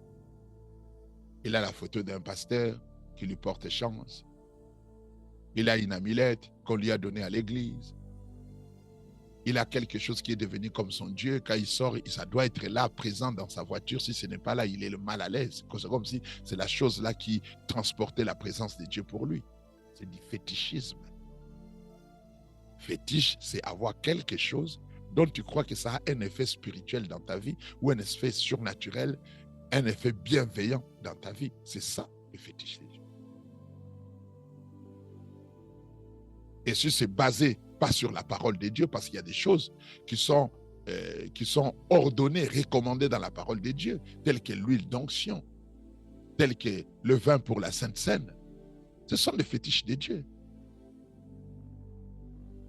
Speaker 1: Il a la photo d'un pasteur qui lui porte chance. Il a une amulette qu'on lui a donnée à l'église. Il a quelque chose qui est devenu comme son Dieu. Quand il sort, ça doit être là, présent dans sa voiture. Si ce n'est pas là, il est le mal à l'aise. C'est comme si c'est la chose là qui transportait la présence de Dieu pour lui. C'est du fétichisme. Fétiche, c'est avoir quelque chose dont tu crois que ça a un effet spirituel dans ta vie ou un effet surnaturel, un effet bienveillant dans ta vie. C'est ça, le fétichisme. Et si c'est basé pas sur la parole de Dieu, parce qu'il y a des choses qui sont ordonnées, recommandées dans la parole de Dieu, telles que l'huile d'onction, telles que le vin pour la Sainte Seine. Ce sont des fétiches de Dieu.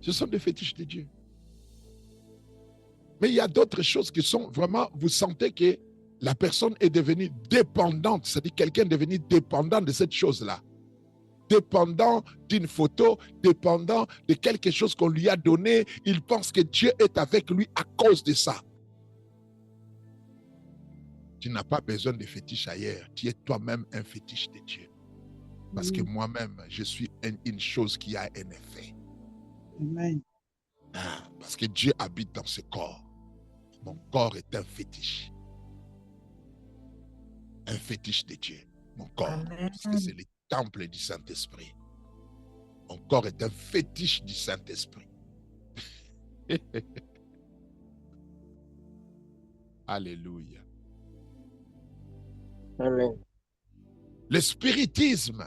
Speaker 1: Ce sont des fétiches de Dieu. Mais il y a d'autres choses qui sont vraiment, vous sentez que la personne est devenue dépendante, c'est-à-dire quelqu'un est devenu dépendant de cette chose-là. Dépendant d'une photo, dépendant de quelque chose qu'on lui a donné, il pense que Dieu est avec lui à cause de ça. Tu n'as pas besoin de fétiche ailleurs, tu es toi-même un fétiche de Dieu. Parce que moi-même, je suis une chose qui a un effet.
Speaker 3: Amen.
Speaker 1: Parce que Dieu habite dans ce corps. Mon corps est un fétiche. Un fétiche de Dieu. Mon corps.
Speaker 2: Amen.
Speaker 1: Parce que c'est le temple du Saint-Esprit. Mon corps est un fétiche du Saint-Esprit. Alléluia.
Speaker 3: Amen.
Speaker 1: Le spiritisme.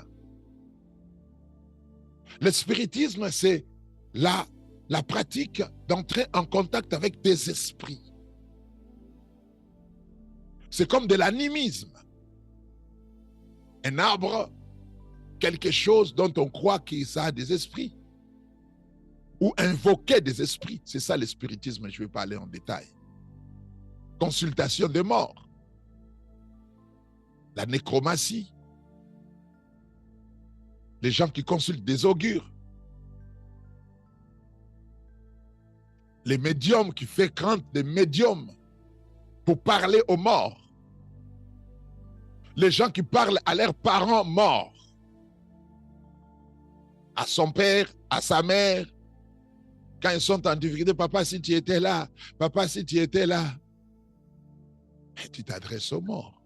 Speaker 1: Le spiritisme, c'est la pratique d'entrer en contact avec des esprits. C'est comme de l'animisme. Un arbre, quelque chose dont on croit qu'il a des esprits. Ou invoquer des esprits. C'est ça le spiritisme, je vais parler en détail. Consultation des morts. La nécromancie. Les gens qui consultent des augures. Les médiums qui fréquentent des médiums pour parler aux morts. Les gens qui parlent à leurs parents morts. À son père, à sa mère. Quand ils sont en difficulté, papa, si tu étais là, papa, si tu étais là. Et tu t'adresses aux morts.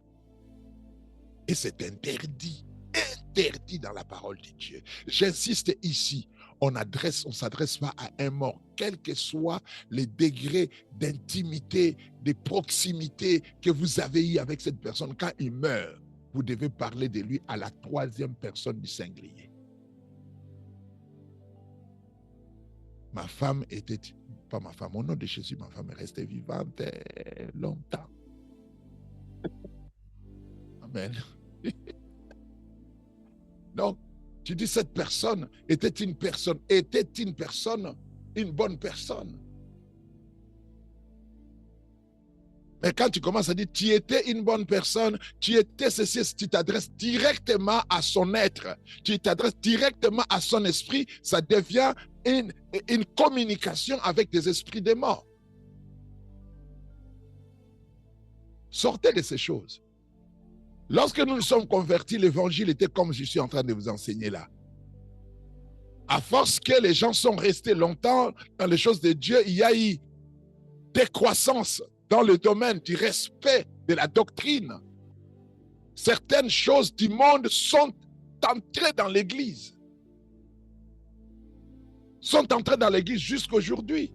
Speaker 1: Et c'est interdit. Interdit dans la parole de Dieu. J'insiste ici, on ne s'adresse pas à un mort, quel que soit le degré d'intimité, de proximité que vous avez eu avec cette personne. Quand il meurt, vous devez parler de lui à la troisième personne du singulier. Ma femme était, pas ma femme, au nom de Jésus, ma femme est restée vivante longtemps. Amen. Donc, tu dis cette personne était une bonne personne. Mais quand tu commences à dire tu étais une bonne personne, tu étais ceci, tu t'adresses directement à son être, tu t'adresses directement à son esprit, ça devient une communication avec des esprits des morts. Sortez de ces choses. Lorsque nous nous sommes convertis, l'évangile était comme je suis en train de vous enseigner là. À force que les gens sont restés longtemps dans les choses de Dieu, il y a eu décroissance dans le domaine du respect de la doctrine. Certaines choses du monde sont entrées dans l'Église. Sont entrées dans l'Église jusqu'aujourd'hui.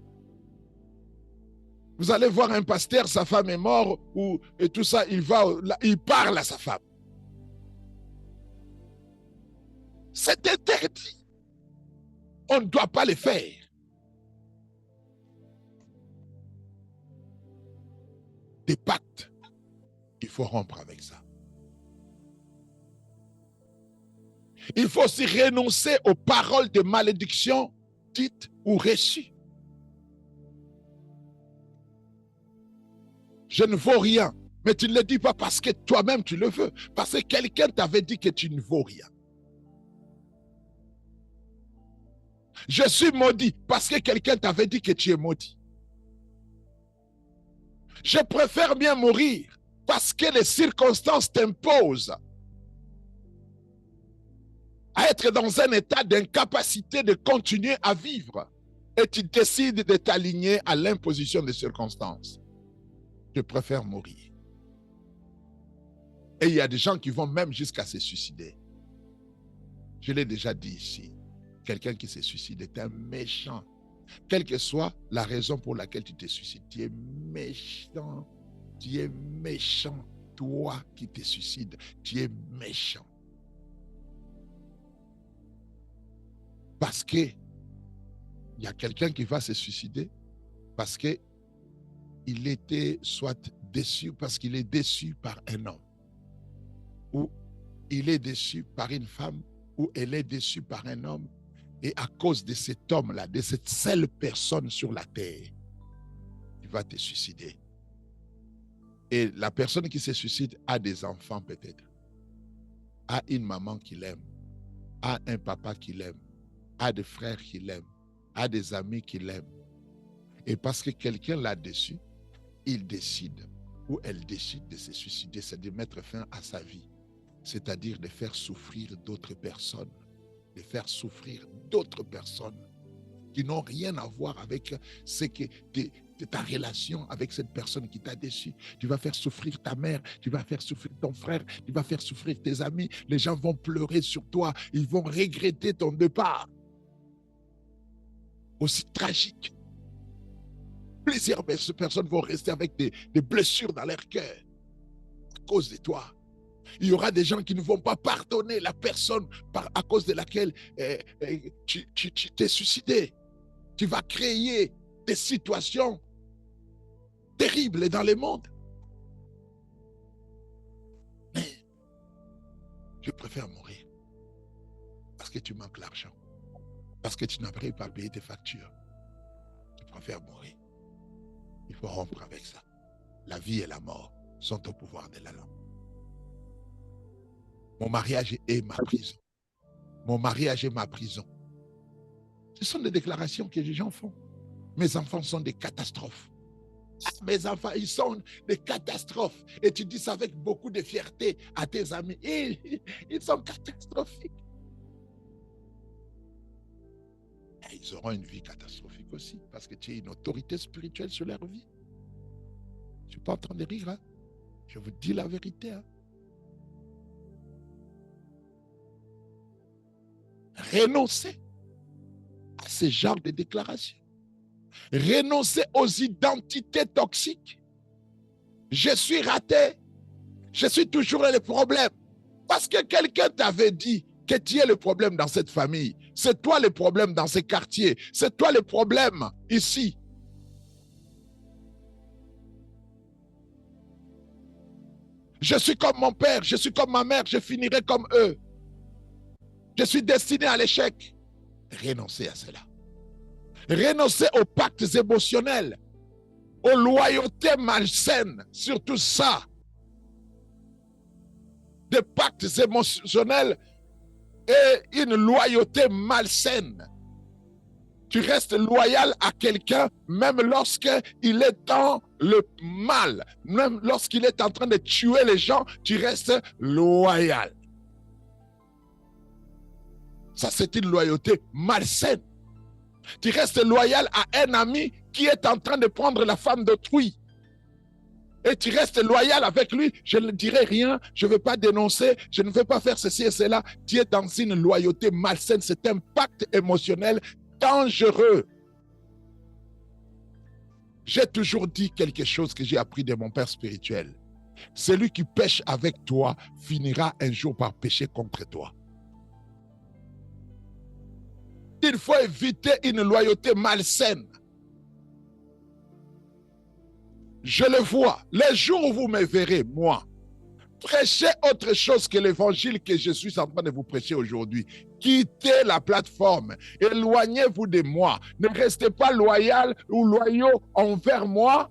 Speaker 1: Vous allez voir un pasteur, sa femme est morte, et tout ça, il parle à sa femme. C'est interdit. On ne doit pas le faire. Des pactes, il faut rompre avec ça. Il faut aussi renoncer aux paroles de malédiction dites ou reçues. Je ne vaux rien. Mais tu ne le dis pas parce que toi-même tu le veux. Parce que quelqu'un t'avait dit que tu ne vaux rien. Je suis maudit parce que quelqu'un t'avait dit que tu es maudit. Je préfère bien mourir parce que les circonstances t'imposent à être dans un état d'incapacité de continuer à vivre. Et tu décides de t'aligner à l'imposition des circonstances. Je préfère mourir. Et il y a des gens qui vont même jusqu'à se suicider. Je l'ai déjà dit ici. Quelqu'un qui se suicide est un méchant. Quelle que soit la raison pour laquelle tu te suicides, tu es méchant. Tu es méchant. Toi qui te suicides, tu es méchant. Parce que il y a quelqu'un qui va se suicider parce que il était soit déçu, parce qu'il est déçu par un homme, ou il est déçu par une femme, ou elle est déçue par un homme, et à cause de cet homme-là, de cette seule personne sur la terre, il va te suicider. Et la personne qui se suicide a des enfants peut-être, a une maman qui l'aime, a un papa qui l'aime, a des frères qui l'aiment, a des amis qui l'aiment. Et parce que quelqu'un l'a déçu, il décide, ou elle décide de se suicider, c'est de mettre fin à sa vie. C'est-à-dire de faire souffrir d'autres personnes, de faire souffrir d'autres personnes qui n'ont rien à voir avec ce que de ta relation avec cette personne qui t'a déçu. Tu vas faire souffrir ta mère, tu vas faire souffrir ton frère, tu vas faire souffrir tes amis. Les gens vont pleurer sur toi, ils vont regretter ton départ. Aussi tragique. Plusieurs personnes vont rester avec des blessures dans leur cœur à cause de toi. Il y aura des gens qui ne vont pas pardonner la personne à cause de laquelle tu t'es suicidé. Tu vas créer des situations terribles dans le monde. Mais je préfère mourir parce que tu manques l'argent, parce que tu n'arrives pas à payer tes factures. Je préfère mourir. Il faut rompre avec ça. La vie et la mort sont au pouvoir de la langue. Mon mariage est ma prison. Mon mariage est ma prison. Ce sont des déclarations que les gens font. Mes enfants sont des catastrophes. Mes enfants, ils sont des catastrophes. Et tu dis ça avec beaucoup de fierté à tes amis. Ils sont catastrophiques. Et ils auront une vie catastrophique aussi, parce que tu es une autorité spirituelle sur leur vie. Je ne suis pas en train de rire. Hein? Je vous dis la vérité. Hein? Renoncez à ce genre de déclarations. Renoncez aux identités toxiques. Je suis raté. Je suis toujours le problème. Parce que quelqu'un t'avait dit que tu es le problème dans cette famille. C'est toi le problème dans ce quartier. C'est toi le problème ici. Je suis comme mon père, je suis comme ma mère, je finirai comme eux. Je suis destiné à l'échec. Renoncez à cela. Renoncez aux pactes émotionnels, aux loyautés malsaines, surtout ça. Des pactes émotionnels et une loyauté malsaine. Tu restes loyal à quelqu'un même lorsqu'il est dans le mal, même lorsqu'il est en train de tuer les gens, tu restes loyal. Ça, c'est une loyauté malsaine. Tu restes loyal à un ami qui est en train de prendre la femme d'autrui. Et tu restes loyal avec lui. Je ne dirai rien, je ne vais pas dénoncer, je ne vais pas faire ceci et cela. Tu es dans une loyauté malsaine. C'est un pacte émotionnel dangereux. J'ai toujours dit quelque chose que j'ai appris de mon père spirituel. Celui qui pêche avec toi finira un jour par pécher contre toi. Il faut éviter une loyauté malsaine. Je le vois. Les jours où vous me verrez, moi, prêchez autre chose que l'évangile que je suis en train de vous prêcher aujourd'hui. Quittez la plateforme. Éloignez-vous de moi. Ne restez pas loyal ou loyaux envers moi.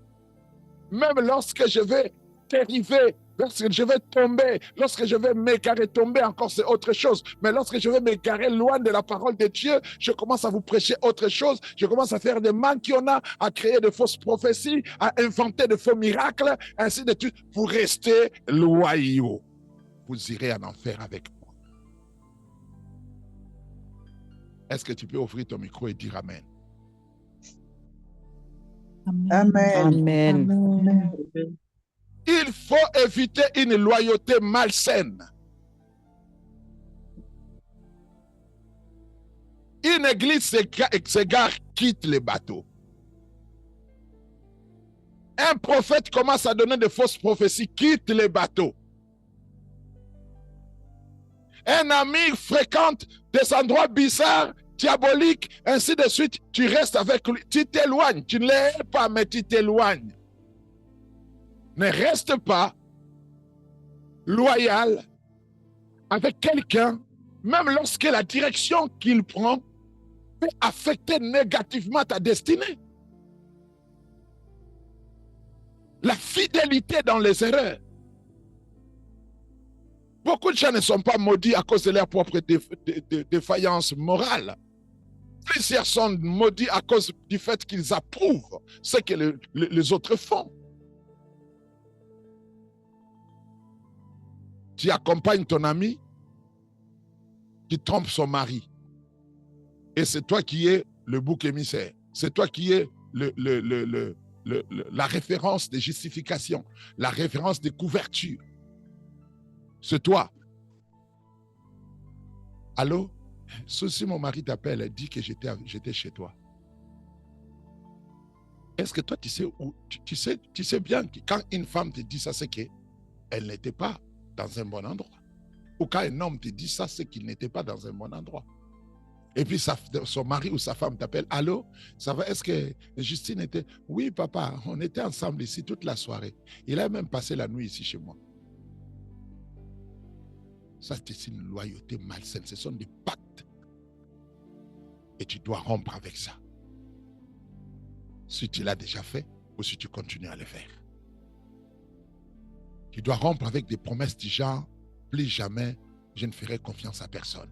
Speaker 1: Même lorsque je vais dériver, lorsque je vais tomber, lorsque je vais m'égarer, tomber encore, c'est autre chose. Mais lorsque je vais m'égarer loin de la parole de Dieu, je commence à vous prêcher autre chose. Je commence à faire des manquiona, à créer de fausses prophéties, à inventer de faux miracles, ainsi de suite. Vous restez loyaux. Vous irez en enfer avec moi. Est-ce que tu peux ouvrir ton micro et dire Amen?
Speaker 3: Amen. Amen.
Speaker 4: Amen.
Speaker 1: Il faut éviter une loyauté malsaine. Une église s'égare, quitte le bateau. Un prophète commence à donner de fausses prophéties, quitte le bateau. Un ami fréquente des endroits bizarres, diaboliques, ainsi de suite, tu restes avec lui, tu t'éloignes, tu ne l'es pas, mais tu t'éloignes. Ne reste pas loyal avec quelqu'un, même lorsque la direction qu'il prend peut affecter négativement ta destinée. La fidélité dans les erreurs. Beaucoup de gens ne sont pas maudits à cause de leur propre défaillance morale. Plusieurs sont maudits à cause du fait qu'ils approuvent ce que les autres font. Tu accompagnes ton ami qui trompe son mari. Et c'est toi qui es le bouc émissaire. C'est toi qui es la référence des justifications, la référence des couvertures. C'est toi. Allô? Si mon mari t'appelle, dis que j'étais chez toi. Est-ce que toi, tu sais bien que quand une femme te dit ça, c'est qu'elle n'était pas dans un bon endroit. Ou quand un homme te dit ça, c'est qu'il n'était pas dans un bon endroit. Et puis son mari ou sa femme t'appelle, allô, ça va, est-ce que Justine était... Oui, papa, on était ensemble ici toute la soirée. Il a même passé la nuit ici chez moi. Ça, c'est une loyauté malsaine. Ce sont des pactes. Et tu dois rompre avec ça. Si tu l'as déjà fait ou si tu continues à le faire. Tu dois rompre avec des promesses du genre, plus jamais je ne ferai confiance à personne.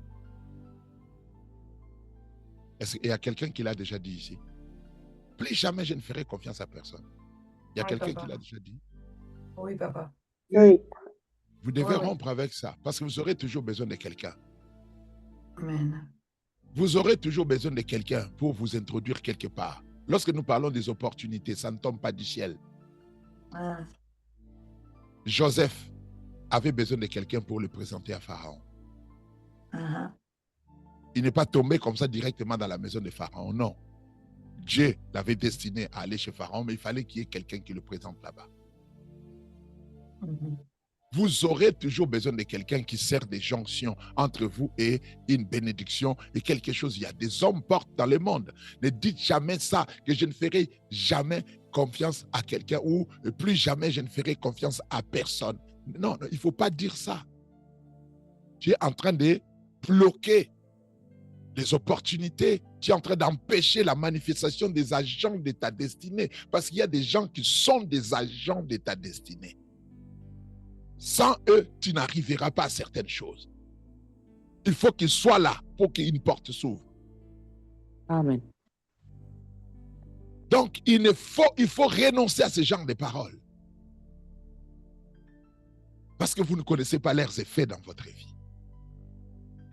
Speaker 1: Est-ce qu'il y a quelqu'un qui l'a déjà dit ici? Plus jamais je ne ferai confiance à personne. Il y a quelqu'un qui l'a déjà dit?
Speaker 2: Oui, papa.
Speaker 4: Oui.
Speaker 1: Vous devez rompre avec ça parce que vous aurez toujours besoin de quelqu'un.
Speaker 2: Amen.
Speaker 1: Vous aurez toujours besoin de quelqu'un pour vous introduire quelque part. Lorsque nous parlons des opportunités, ça ne tombe pas du ciel.
Speaker 2: Ah.
Speaker 1: Joseph avait besoin de quelqu'un pour le présenter à Pharaon. Il n'est pas tombé comme ça directement dans la maison de Pharaon, non. Dieu l'avait destiné à aller chez Pharaon, mais il fallait qu'il y ait quelqu'un qui le présente là-bas. Vous aurez toujours besoin de quelqu'un qui sert des jonctions entre vous et une bénédiction et quelque chose. Il y a des hommes forts dans le monde. Ne dites jamais ça, que je ne ferai jamais confiance à quelqu'un ou plus jamais je ne ferai confiance à personne. Non, il ne faut pas dire ça. Tu es en train de bloquer les opportunités. Tu es en train d'empêcher la manifestation des agents de ta destinée. Parce qu'il y a des gens qui sont des agents de ta destinée. Sans eux, tu n'arriveras pas à certaines choses. Il faut qu'ils soient là pour qu'une porte s'ouvre.
Speaker 3: Amen.
Speaker 1: Donc, il faut renoncer à ce genre de paroles. Parce que vous ne connaissez pas leurs effets dans votre vie.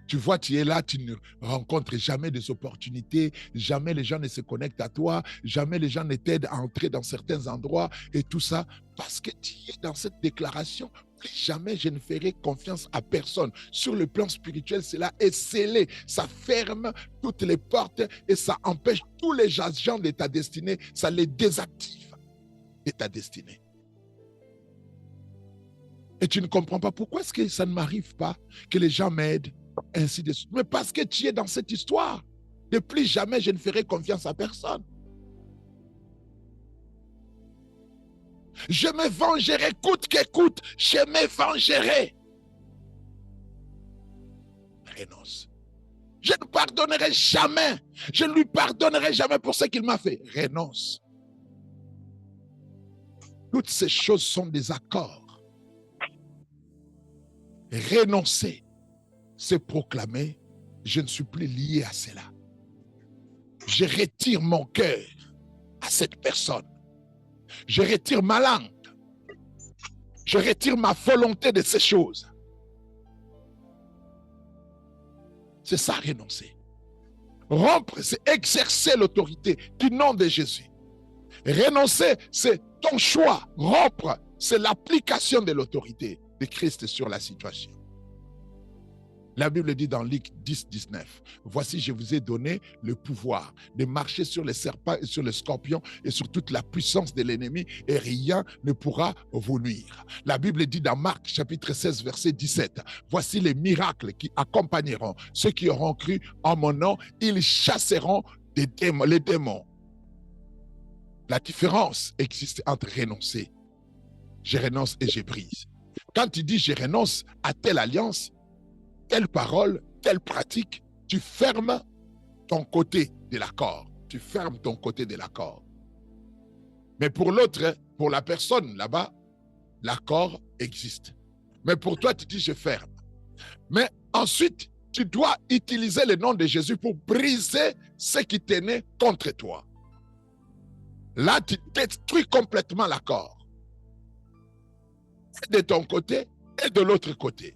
Speaker 1: Tu vois, tu es là, tu ne rencontres jamais des opportunités, jamais les gens ne se connectent à toi, jamais les gens ne t'aident à entrer dans certains endroits et tout ça, parce que tu es dans cette déclaration. Plus jamais je ne ferai confiance à personne. Sur le plan spirituel, cela est scellé. Ça ferme toutes les portes et ça empêche tous les agents de ta destinée, ça les désactive de ta destinée. Et tu ne comprends pas pourquoi est-ce que ça ne m'arrive pas que les gens m'aident. Ainsi de suite. Mais parce que tu es dans cette histoire. De plus jamais je ne ferai confiance à personne. Je me vengerai coûte que coûte. Je me vengerai. Renonce. Je ne pardonnerai jamais. Je ne lui pardonnerai jamais pour ce qu'il m'a fait. Renonce. Toutes ces choses sont des accords. Renoncer. C'est proclamer, je ne suis plus lié à cela. Je retire mon cœur à cette personne. Je retire ma langue. Je retire ma volonté de ces choses. C'est ça, renoncer. Rompre, c'est exercer l'autorité du nom de Jésus. Renoncer, c'est ton choix. Rompre, c'est l'application de l'autorité de Christ sur la situation. La Bible dit dans Luc 10, 19, « Voici, je vous ai donné le pouvoir de marcher sur les serpents et sur les scorpions et sur toute la puissance de l'ennemi et rien ne pourra vous nuire. » La Bible dit dans Marc chapitre 16, verset 17, « Voici les miracles qui accompagneront ceux qui auront cru en mon nom, ils chasseront les démons. » La différence existe entre renoncer. Je renonce et je brise. Quand tu dis je renonce à telle alliance, telle parole, telle pratique, tu fermes ton côté de l'accord. Tu fermes ton côté de l'accord. Mais pour l'autre, pour la personne là-bas, l'accord existe. Mais pour toi, tu dis je ferme. Mais ensuite, tu dois utiliser le nom de Jésus pour briser ce qui tenait contre toi. Là, tu détruis complètement l'accord. De ton côté et de l'autre côté.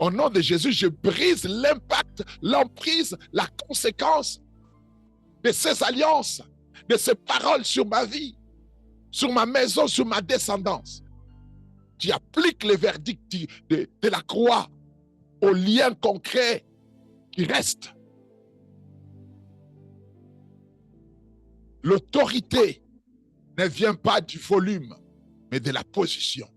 Speaker 1: Au nom de Jésus, je brise l'impact, l'emprise, la conséquence de ces alliances, de ces paroles sur ma vie. sur ma maison, sur ma descendance. Tu appliques les verdicts de la croix aux liens concrets qui restent. L'autorité ne vient pas du volume, mais de la position.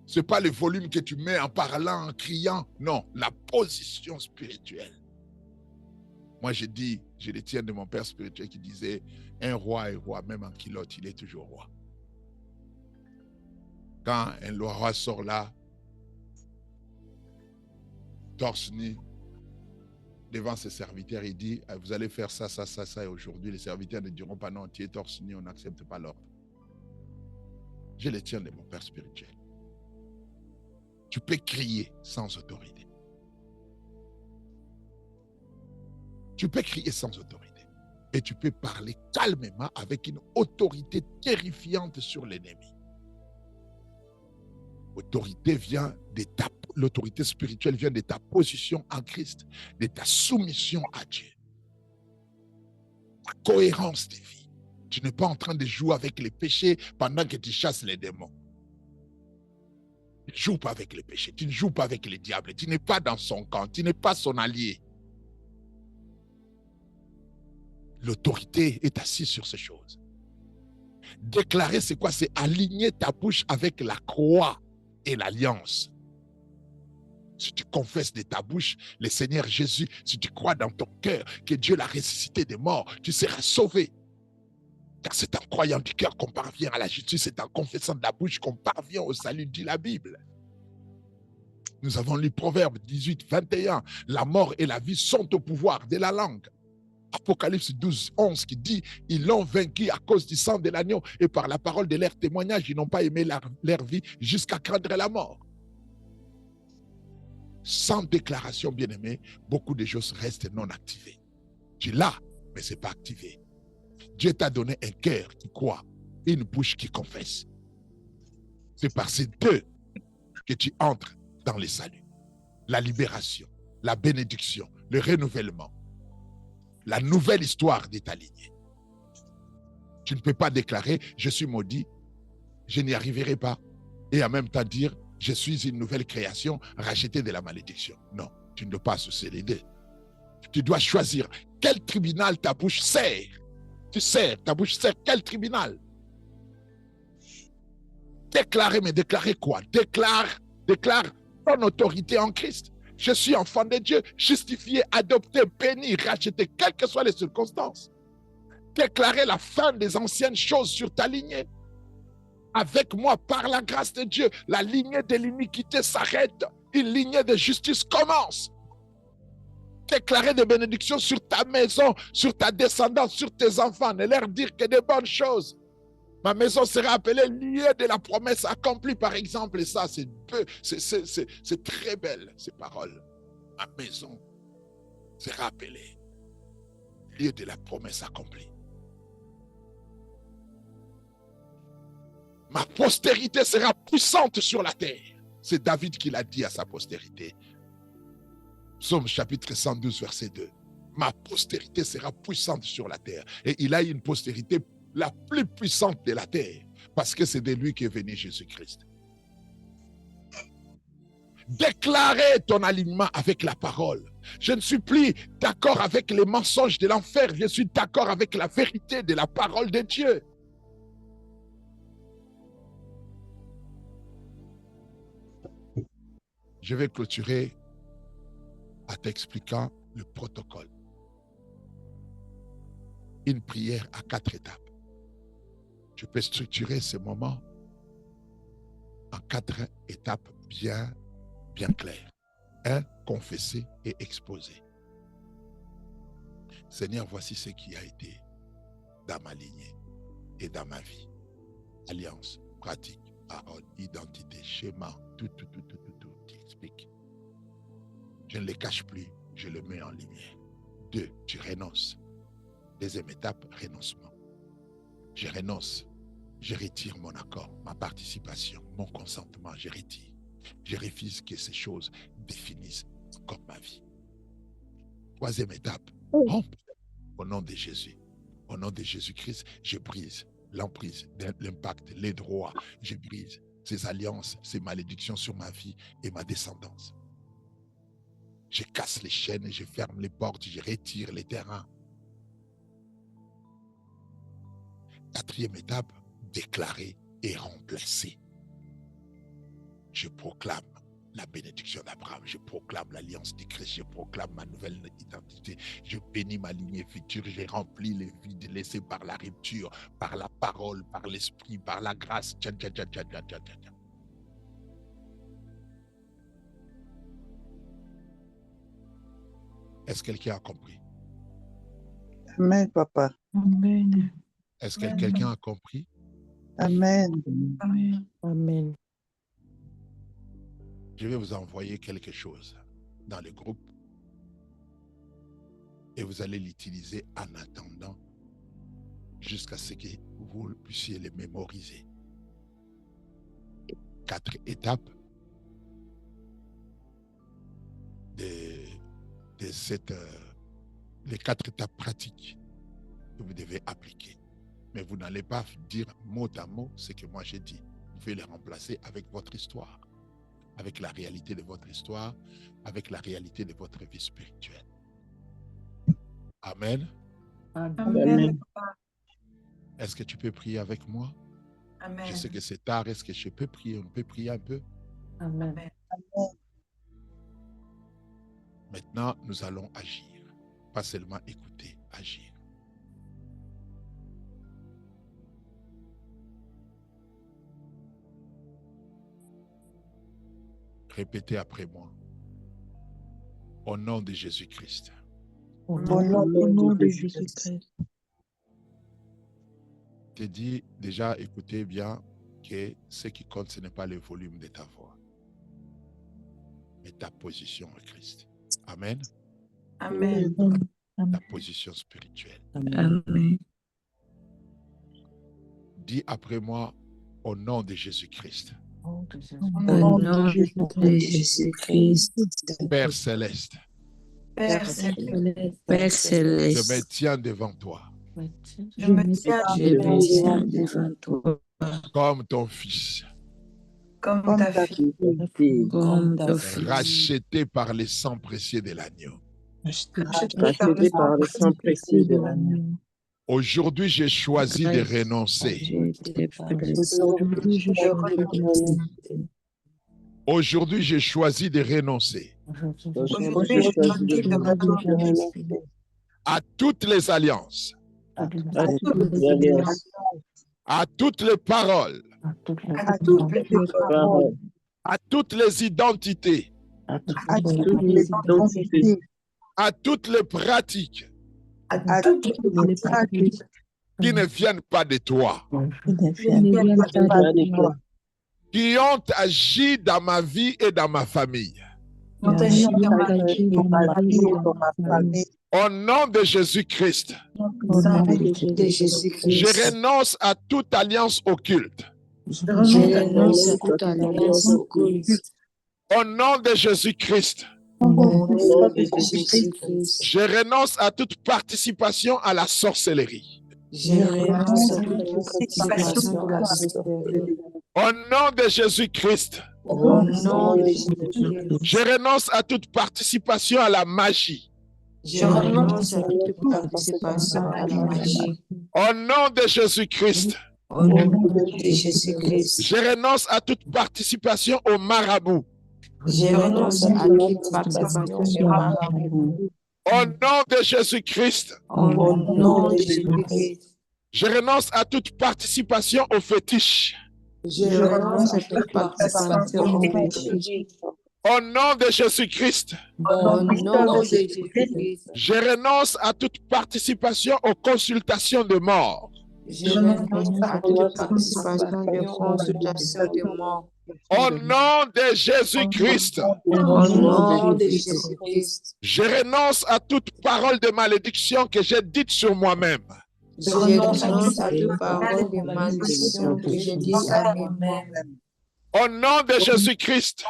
Speaker 1: Ce n'est pas le volume que tu mets en parlant, en criant. Non, la position spirituelle. Moi, je dis, je le tiens de mon père spirituel qui disait, un roi est roi, même en culotte, il est toujours roi. Quand un roi sort là, torse nu, devant ses serviteurs, il dit, vous allez faire ça, ça, ça, ça, et aujourd'hui, les serviteurs ne diront pas non, tu es torse nu, on n'accepte pas l'ordre. Je le tiens de mon père spirituel. Tu peux crier sans autorité. Tu peux crier sans autorité. Et tu peux parler calmement avec une autorité terrifiante sur l'ennemi. L'autorité spirituelle vient de ta position en Christ, de ta soumission à Dieu. Ta cohérence de vie. Tu n'es pas en train de jouer avec les péchés pendant que tu chasses les démons. Tu ne joues pas avec les péchés, tu ne joues pas avec les diables, tu n'es pas dans son camp, tu n'es pas son allié. L'autorité est assise sur ces choses. Déclarer, c'est quoi? C'est aligner ta bouche avec la croix et l'alliance. Si tu confesses de ta bouche le Seigneur Jésus, si tu crois dans ton cœur que Dieu l'a ressuscité des morts, tu seras sauvé. Car c'est en croyant du cœur qu'on parvient à la justice, c'est en confessant de la bouche qu'on parvient au salut, dit la Bible. Nous avons lu Proverbe 18, 21. La mort et la vie sont au pouvoir de la langue. Apocalypse 12, 11 qui dit, ils l'ont vaincu à cause du sang de l'agneau et par la parole de leur témoignage, ils n'ont pas aimé leur vie jusqu'à craindre la mort. Sans déclaration, bien-aimé, beaucoup de choses restent non activées. Tu l'as, mais ce n'est pas activé. Dieu t'a donné un cœur qui croit et une bouche qui confesse. C'est par ces deux que tu entres dans le salut. La libération, la bénédiction, le renouvellement. La nouvelle histoire de ta lignée. Tu ne peux pas déclarer, je suis maudit, je n'y arriverai pas. Et en même temps dire, je suis une nouvelle création rachetée de la malédiction. Non, tu ne dois pas associer les deux. Tu dois choisir quel tribunal ta bouche sert. Tu sers, ta bouche sert quel tribunal? Déclarer, mais déclarer quoi? Déclare ton autorité en Christ. Je suis enfant de Dieu, justifié, adopté, béni, racheté, quelles que soient les circonstances. Déclarer la fin des anciennes choses sur ta lignée. Avec moi, par la grâce de Dieu, la lignée de l'iniquité s'arrête. Une lignée de justice commence. Déclarer des bénédictions sur ta maison, sur ta descendance, sur tes enfants. Ne leur dire que des bonnes choses. Ma maison sera appelée lieu de la promesse accomplie, par exemple. Et ça, c'est très belle, ces paroles. Ma maison sera appelée lieu de la promesse accomplie. Ma postérité sera puissante sur la terre. C'est David qui l'a dit à sa postérité. Psaume chapitre 112, verset 2. Ma postérité sera puissante sur la terre. Et il a une postérité la plus puissante de la terre, parce que c'est de lui qu'est venu Jésus-Christ. Déclarer ton alignement avec la parole. Je ne suis plus d'accord avec les mensonges de l'enfer, je suis d'accord avec la vérité de la parole de Dieu. Je vais clôturer en t'expliquant le protocole. Une prière à 4 étapes. Je peux structurer ce moment en 4 étapes bien claires. 1, confesser et exposer. Seigneur, voici ce qui a été dans ma lignée et dans ma vie. Alliance, pratique, parole, identité, schéma, tout, tu expliques. Je ne les cache plus, je le mets en lumière. 2, tu renonces. Deuxième étape, renoncement. Je renonce, je retire mon accord, ma participation, mon consentement, je retire. Je refuse que ces choses définissent encore ma vie. Troisième étape, rompre au nom de Jésus. Au nom de Jésus-Christ, je brise l'emprise, l'impact, les droits. Je brise ces alliances, ces malédictions sur ma vie et ma descendance. Je casse les chaînes, je ferme les portes, je retire les terrains. 4e étape, déclarer et remplacer. Je proclame la bénédiction d'Abraham, je proclame l'alliance de Christ, je proclame ma nouvelle identité, je bénis ma lignée future, je remplis les vides laissés par la rupture, par la parole, par l'esprit, par la grâce. Est-ce que quelqu'un a compris?
Speaker 4: Amen, papa.
Speaker 3: Amen.
Speaker 1: Est-ce que quelqu'un a compris?
Speaker 4: Amen.
Speaker 3: Amen. Amen.
Speaker 1: Je vais vous envoyer quelque chose dans le groupe et vous allez l'utiliser en attendant jusqu'à ce que vous puissiez les mémoriser. 4 étapes les 4 étapes pratiques que vous devez appliquer. Mais vous n'allez pas dire mot à mot ce que moi j'ai dit. Vous pouvez les remplacer avec votre histoire, avec la réalité de votre histoire, avec la réalité de votre vie spirituelle. Amen.
Speaker 2: Amen.
Speaker 1: Est-ce que tu peux prier avec moi?
Speaker 2: Amen.
Speaker 1: Je sais que c'est tard. Est-ce que je peux prier? On peut prier un peu?
Speaker 3: Amen.
Speaker 1: Maintenant, nous allons agir. Pas seulement écouter, agir. Répétez après moi. Au nom de Jésus-Christ.
Speaker 3: Au nom de Jésus-Christ.
Speaker 1: Je te dis déjà, écoutez bien, que ce qui compte, ce n'est pas le volume de ta voix, mais ta position en Christ. Amen.
Speaker 2: Amen.
Speaker 1: Ta position spirituelle.
Speaker 3: Amen.
Speaker 1: Dis après moi, au nom de Jésus-Christ.
Speaker 3: Au
Speaker 2: nom
Speaker 3: nom de Jésus-Christ.
Speaker 1: Père céleste,
Speaker 2: Père céleste,
Speaker 3: Père
Speaker 1: je
Speaker 3: céleste.
Speaker 1: me tiens devant toi
Speaker 2: je me tiens
Speaker 3: Je me tiens devant toi
Speaker 1: comme ton fils,
Speaker 2: comme ta fille,
Speaker 3: comme ton fils.
Speaker 1: racheté par le sang précieux de l'agneau.
Speaker 4: Racheté par le sang précieux de l'agneau.
Speaker 1: Aujourd'hui, j'ai choisi de renoncer.
Speaker 4: Aujourd'hui, je choisis
Speaker 1: Aujourd'hui, j'ai choisi de renoncer
Speaker 2: Aujourd'hui, je choisis de renoncer
Speaker 1: à toutes les alliances,
Speaker 4: à toutes les alliances,
Speaker 1: à toutes les paroles,
Speaker 2: à toutes les paroles,
Speaker 1: à toutes les identités,
Speaker 4: à toutes les identités,
Speaker 1: à toutes les pratiques
Speaker 2: à toutes les pratiques
Speaker 1: qui ne viennent pas de toi,
Speaker 4: qui ne viennent pas de toi,
Speaker 1: qui ont agi dans ma vie et dans ma famille.
Speaker 2: ont agi dans ma
Speaker 4: dans ma vie et dans ma famille.
Speaker 1: Au nom de Jésus-Christ,
Speaker 4: Au nom de Jésus-Christ,
Speaker 1: je renonce à toute alliance occulte.
Speaker 3: Je renonce à toute alliance occulte.
Speaker 1: Au nom de Jésus-Christ,
Speaker 4: au nom de Jésus-Christ,
Speaker 1: je renonce à toute participation à la sorcellerie.
Speaker 3: Je renonce à toute participation à la sorcellerie.
Speaker 1: Au nom de Jésus-Christ,
Speaker 3: Au nom de Jésus-Christ.
Speaker 1: je renonce à toute participation à la magie.
Speaker 3: Je renonce à toute participation à la magie.
Speaker 1: Au nom de Jésus-Christ,
Speaker 3: Au nom de Jésus-Christ.
Speaker 1: je renonce à toute participation au marabout.
Speaker 3: Je renonce à toute participation au marabout.
Speaker 1: Au nom de Jésus-Christ,
Speaker 3: Au nom de Jésus-Christ.
Speaker 1: je renonce à toute participation au fétiche.
Speaker 3: Je renonce à toute participation au péché.
Speaker 1: Au nom de Jésus-Christ,
Speaker 3: Au nom de Jésus-Christ.
Speaker 1: je renonce à toute participation aux consultations de mort.
Speaker 3: Je renonce à toute participation de consultation de mort.
Speaker 1: Au nom de Jésus-Christ,
Speaker 3: Au nom de Jésus-Christ.
Speaker 1: je renonce à toute parole de malédiction que j'ai dite sur moi-même.
Speaker 3: Je renonce à toute parole de malédiction que je dis à moi-même.
Speaker 1: Au nom de Jésus-Christ,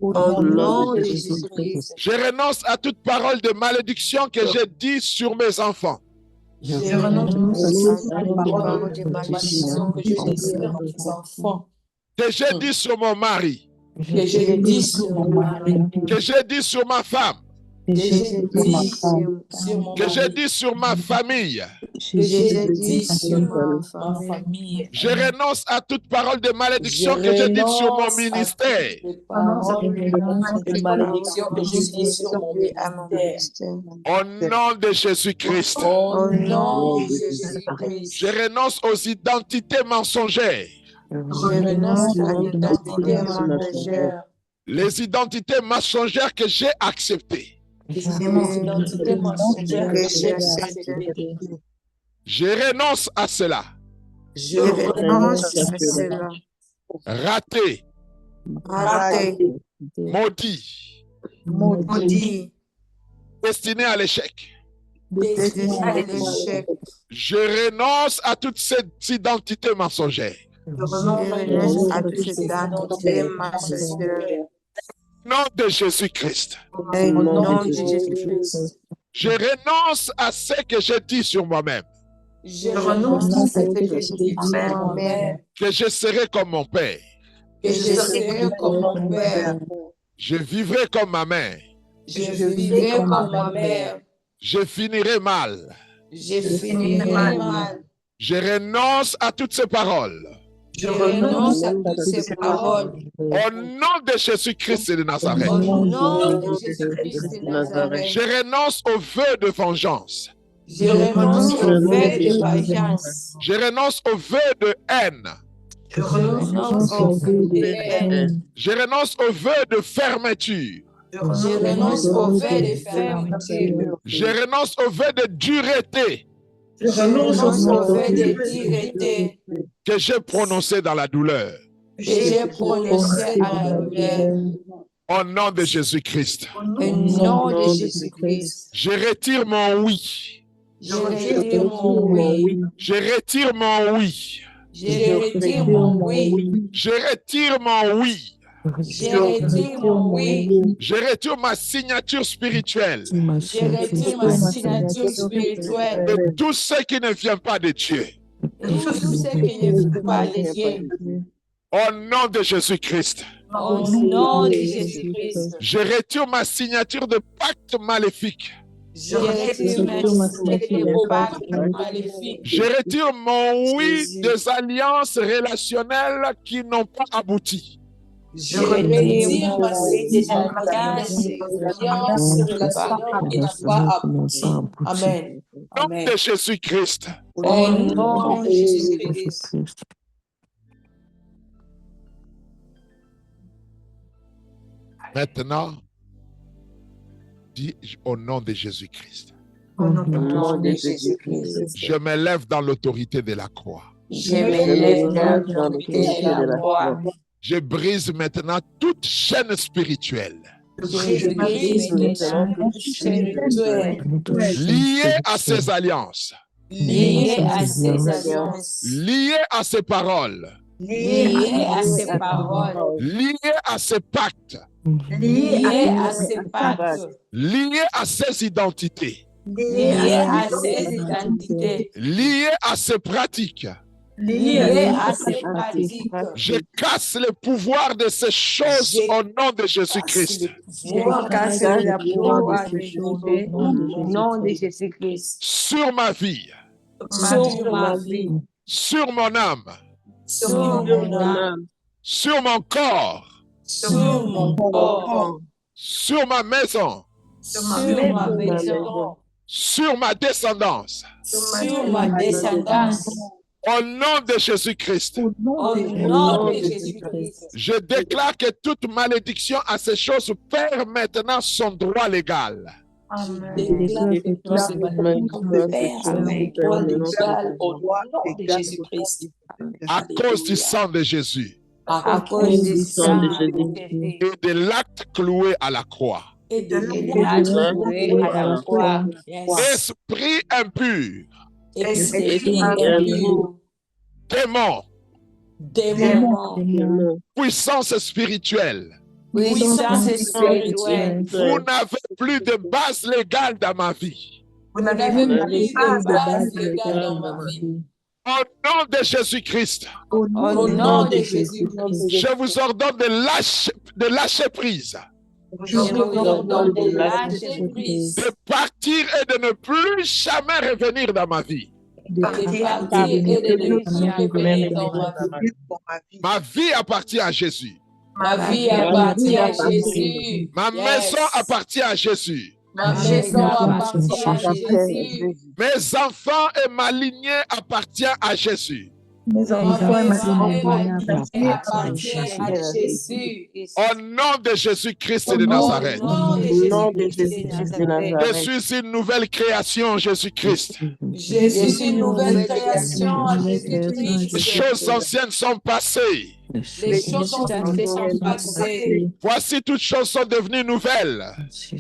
Speaker 3: Au nom de Jésus-Christ.
Speaker 1: je renonce à toute parole de malédiction que j'ai dit sur mes enfants.
Speaker 3: Je renonce à toutes les paroles de malédiction que je dis à mes enfants,
Speaker 1: que j'ai dit sur mon mari,
Speaker 3: que j'ai dit sur mon mari,
Speaker 1: que j'ai dit sur ma femme,
Speaker 3: que j'ai dit sur mon
Speaker 1: que j'ai
Speaker 3: mari,
Speaker 1: dit sur ma famille.
Speaker 3: que j'ai dit sur ma famille.
Speaker 1: Je renonce à toute parole de malédiction que j'ai dit sur mon ministère.
Speaker 3: De malédiction que je dis sur mon ministère.
Speaker 1: Au nom de Jésus-Christ.
Speaker 3: Au nom de Jésus-Christ.
Speaker 1: Je renonce aux identités mensongères.
Speaker 3: Je renonce à l'identité mensongère.
Speaker 1: Les identités mensongères que j'ai acceptées.
Speaker 3: Les identités mensongères que j'ai acceptées.
Speaker 1: Je renonce à cela.
Speaker 3: Je renonce à cela.
Speaker 1: Raté,
Speaker 3: Raté,
Speaker 1: maudit,
Speaker 3: maudit,
Speaker 1: destiné à l'échec.
Speaker 3: destiné à l'échec.
Speaker 1: Je renonce à toutes ces identités mensongères.
Speaker 3: Je renonce à toutes ces identités mensongères.
Speaker 1: Au nom de Jésus-Christ.
Speaker 3: Au nom de Jésus-Christ.
Speaker 1: Je renonce à ce que j'ai dit sur moi-même.
Speaker 3: Je renonce à ce que je dis sur moi-même.
Speaker 1: Que je serai comme mon père.
Speaker 3: Que je serai comme mon père.
Speaker 1: Je vivrai comme ma mère.
Speaker 3: Je vivrai comme ma mère.
Speaker 1: Je finirai mal.
Speaker 3: Je finirai mal.
Speaker 1: Je renonce à toutes ces paroles.
Speaker 3: Je renonce à toutes ces paroles.
Speaker 1: Au nom de Jésus-Christ de Nazareth.
Speaker 3: Au nom de Jésus-Christ de Nazareth.
Speaker 1: Je renonce aux vœux de vengeance.
Speaker 3: Je renonce aux vœux de vengeance.
Speaker 1: Je renonce aux vœux de haine.
Speaker 3: Je renonce aux vœux de haine.
Speaker 1: Je renonce aux vœux de fermeture.
Speaker 3: Je renonce aux vœux de fermeture.
Speaker 1: Je renonce aux vœux de dureté
Speaker 3: Je renonce aux vœux de dureté
Speaker 1: que j'ai prononcés dans la douleur.
Speaker 3: que j'ai prononcé à la douleur.
Speaker 1: Au nom de Jésus-Christ.
Speaker 3: Au nom de Jésus-Christ.
Speaker 1: Je retire mon oui.
Speaker 3: Je retire mon oui.
Speaker 1: Je retire mon oui.
Speaker 3: Je retire mon oui.
Speaker 1: Je retire mon oui.
Speaker 3: Je retire mon oui.
Speaker 1: Je retire ma signature spirituelle
Speaker 3: Je retire ma signature spirituelle.
Speaker 1: de tout ce qui ne vient pas de Dieu.
Speaker 3: Et tout ce qui ne veut pas de Dieu.
Speaker 1: Au nom de Jésus-Christ.
Speaker 3: Au nom de Jésus-Christ.
Speaker 1: Je retire ma signature de pacte maléfique.
Speaker 3: Je retire ma signature de pacte maléfique.
Speaker 1: Je retire mon oui des alliances relationnelles qui n'ont pas abouti.
Speaker 3: Je retire ma signature relationnelle qui n'a pas abouti. Amen.
Speaker 1: Au nom de Jésus-Christ.
Speaker 3: Au nom de Jésus-Christ.
Speaker 1: Maintenant, dis au nom de Jésus-Christ.
Speaker 3: Au nom de Jésus-Christ.
Speaker 1: Je me lève dans l'autorité de la croix.
Speaker 3: Je me lève dans l'autorité de la croix.
Speaker 1: Je brise maintenant toute chaîne spirituelle
Speaker 3: Je brise maintenant toute chaîne spirituelle
Speaker 1: liée à ces alliances,
Speaker 3: liée à ces alliances,
Speaker 1: liée à ces paroles,
Speaker 3: liée à ces paroles,
Speaker 1: liée à ces pactes,
Speaker 3: liée à ces pactes,
Speaker 1: liée à ces identités,
Speaker 3: liée à ces identités,
Speaker 1: liée à ces pratiques.
Speaker 3: liée à ces pratiques.
Speaker 1: Je casse le pouvoir de ces choses au nom de Jésus-Christ.
Speaker 3: Je casse le pouvoir de Jésus au nom de Jésus-Christ.
Speaker 1: Sur ma vie,
Speaker 3: Sur ma vie,
Speaker 1: sur mon âme,
Speaker 3: sur mon âme,
Speaker 1: sur mon corps,
Speaker 3: sur mon corps,
Speaker 1: sur ma maison,
Speaker 3: sur ma maison,
Speaker 1: sur ma descendance.
Speaker 3: sur ma descendance.
Speaker 1: Au nom de Jésus-Christ,
Speaker 3: Au nom de Jésus-Christ.
Speaker 1: je déclare que toute malédiction à ces choses perd maintenant son droit légal.
Speaker 3: Je déclare que tout ce mal perd droit légal au nom de Jésus-Christ.
Speaker 1: À cause du sang de Jésus
Speaker 3: À cause du sang de Jésus
Speaker 1: et de l'acte cloué à la croix.
Speaker 3: et de l'acte à la croix.
Speaker 1: Esprit impur,
Speaker 3: Esprit impur,
Speaker 1: démon,
Speaker 3: démon,
Speaker 1: puissance spirituelle,
Speaker 3: puissance spirituelle.
Speaker 1: vous n'avez plus de base légale dans ma vie.
Speaker 2: Vous n'avez plus
Speaker 3: plus
Speaker 2: de base
Speaker 3: de
Speaker 2: légale
Speaker 3: base
Speaker 2: dans
Speaker 3: dans
Speaker 2: ma
Speaker 3: ma
Speaker 2: vie.
Speaker 3: vie.
Speaker 1: Au nom de Jésus-Christ,
Speaker 2: Au
Speaker 3: Au nom de Jésus-Christ,
Speaker 1: je vous ordonne de lâcher prise,
Speaker 2: je
Speaker 3: je
Speaker 2: vous
Speaker 3: vous
Speaker 2: ordonne
Speaker 3: ordonne
Speaker 2: de
Speaker 3: de
Speaker 2: lâcher
Speaker 3: lâcher prise,
Speaker 1: de partir et de ne plus jamais revenir dans ma vie.
Speaker 2: de partir
Speaker 3: et
Speaker 2: et
Speaker 3: de ne plus jamais revenir dans ma vie.
Speaker 1: Ma vie appartient à Jésus.
Speaker 2: Ma vie
Speaker 3: Ma
Speaker 2: appartient
Speaker 3: vie
Speaker 2: à
Speaker 3: appartient
Speaker 2: Jésus.
Speaker 1: Ma maison appartient à Jésus.
Speaker 2: Ma
Speaker 3: Ma
Speaker 2: maison
Speaker 3: maison
Speaker 2: appartient à
Speaker 3: appartient
Speaker 2: Jésus.
Speaker 1: Mes enfants et ma lignée appartiennent à Jésus.
Speaker 2: Mes enfants et ma lignée
Speaker 3: appartiennent
Speaker 2: appartiennent
Speaker 3: à Jésus.
Speaker 1: Au nom de Jésus-Christ de
Speaker 2: Au nom
Speaker 1: Nazareth,
Speaker 3: Au nom de Jésus-Christ de
Speaker 1: je
Speaker 3: Nazareth,
Speaker 1: suis une nouvelle création en Jésus-Christ.
Speaker 2: Je suis une nouvelle création en
Speaker 1: Les
Speaker 2: Jésus-Christ.
Speaker 1: choses anciennes sont passées.
Speaker 2: Les choses sont passées.
Speaker 1: Voici toutes choses sont devenues nouvelles.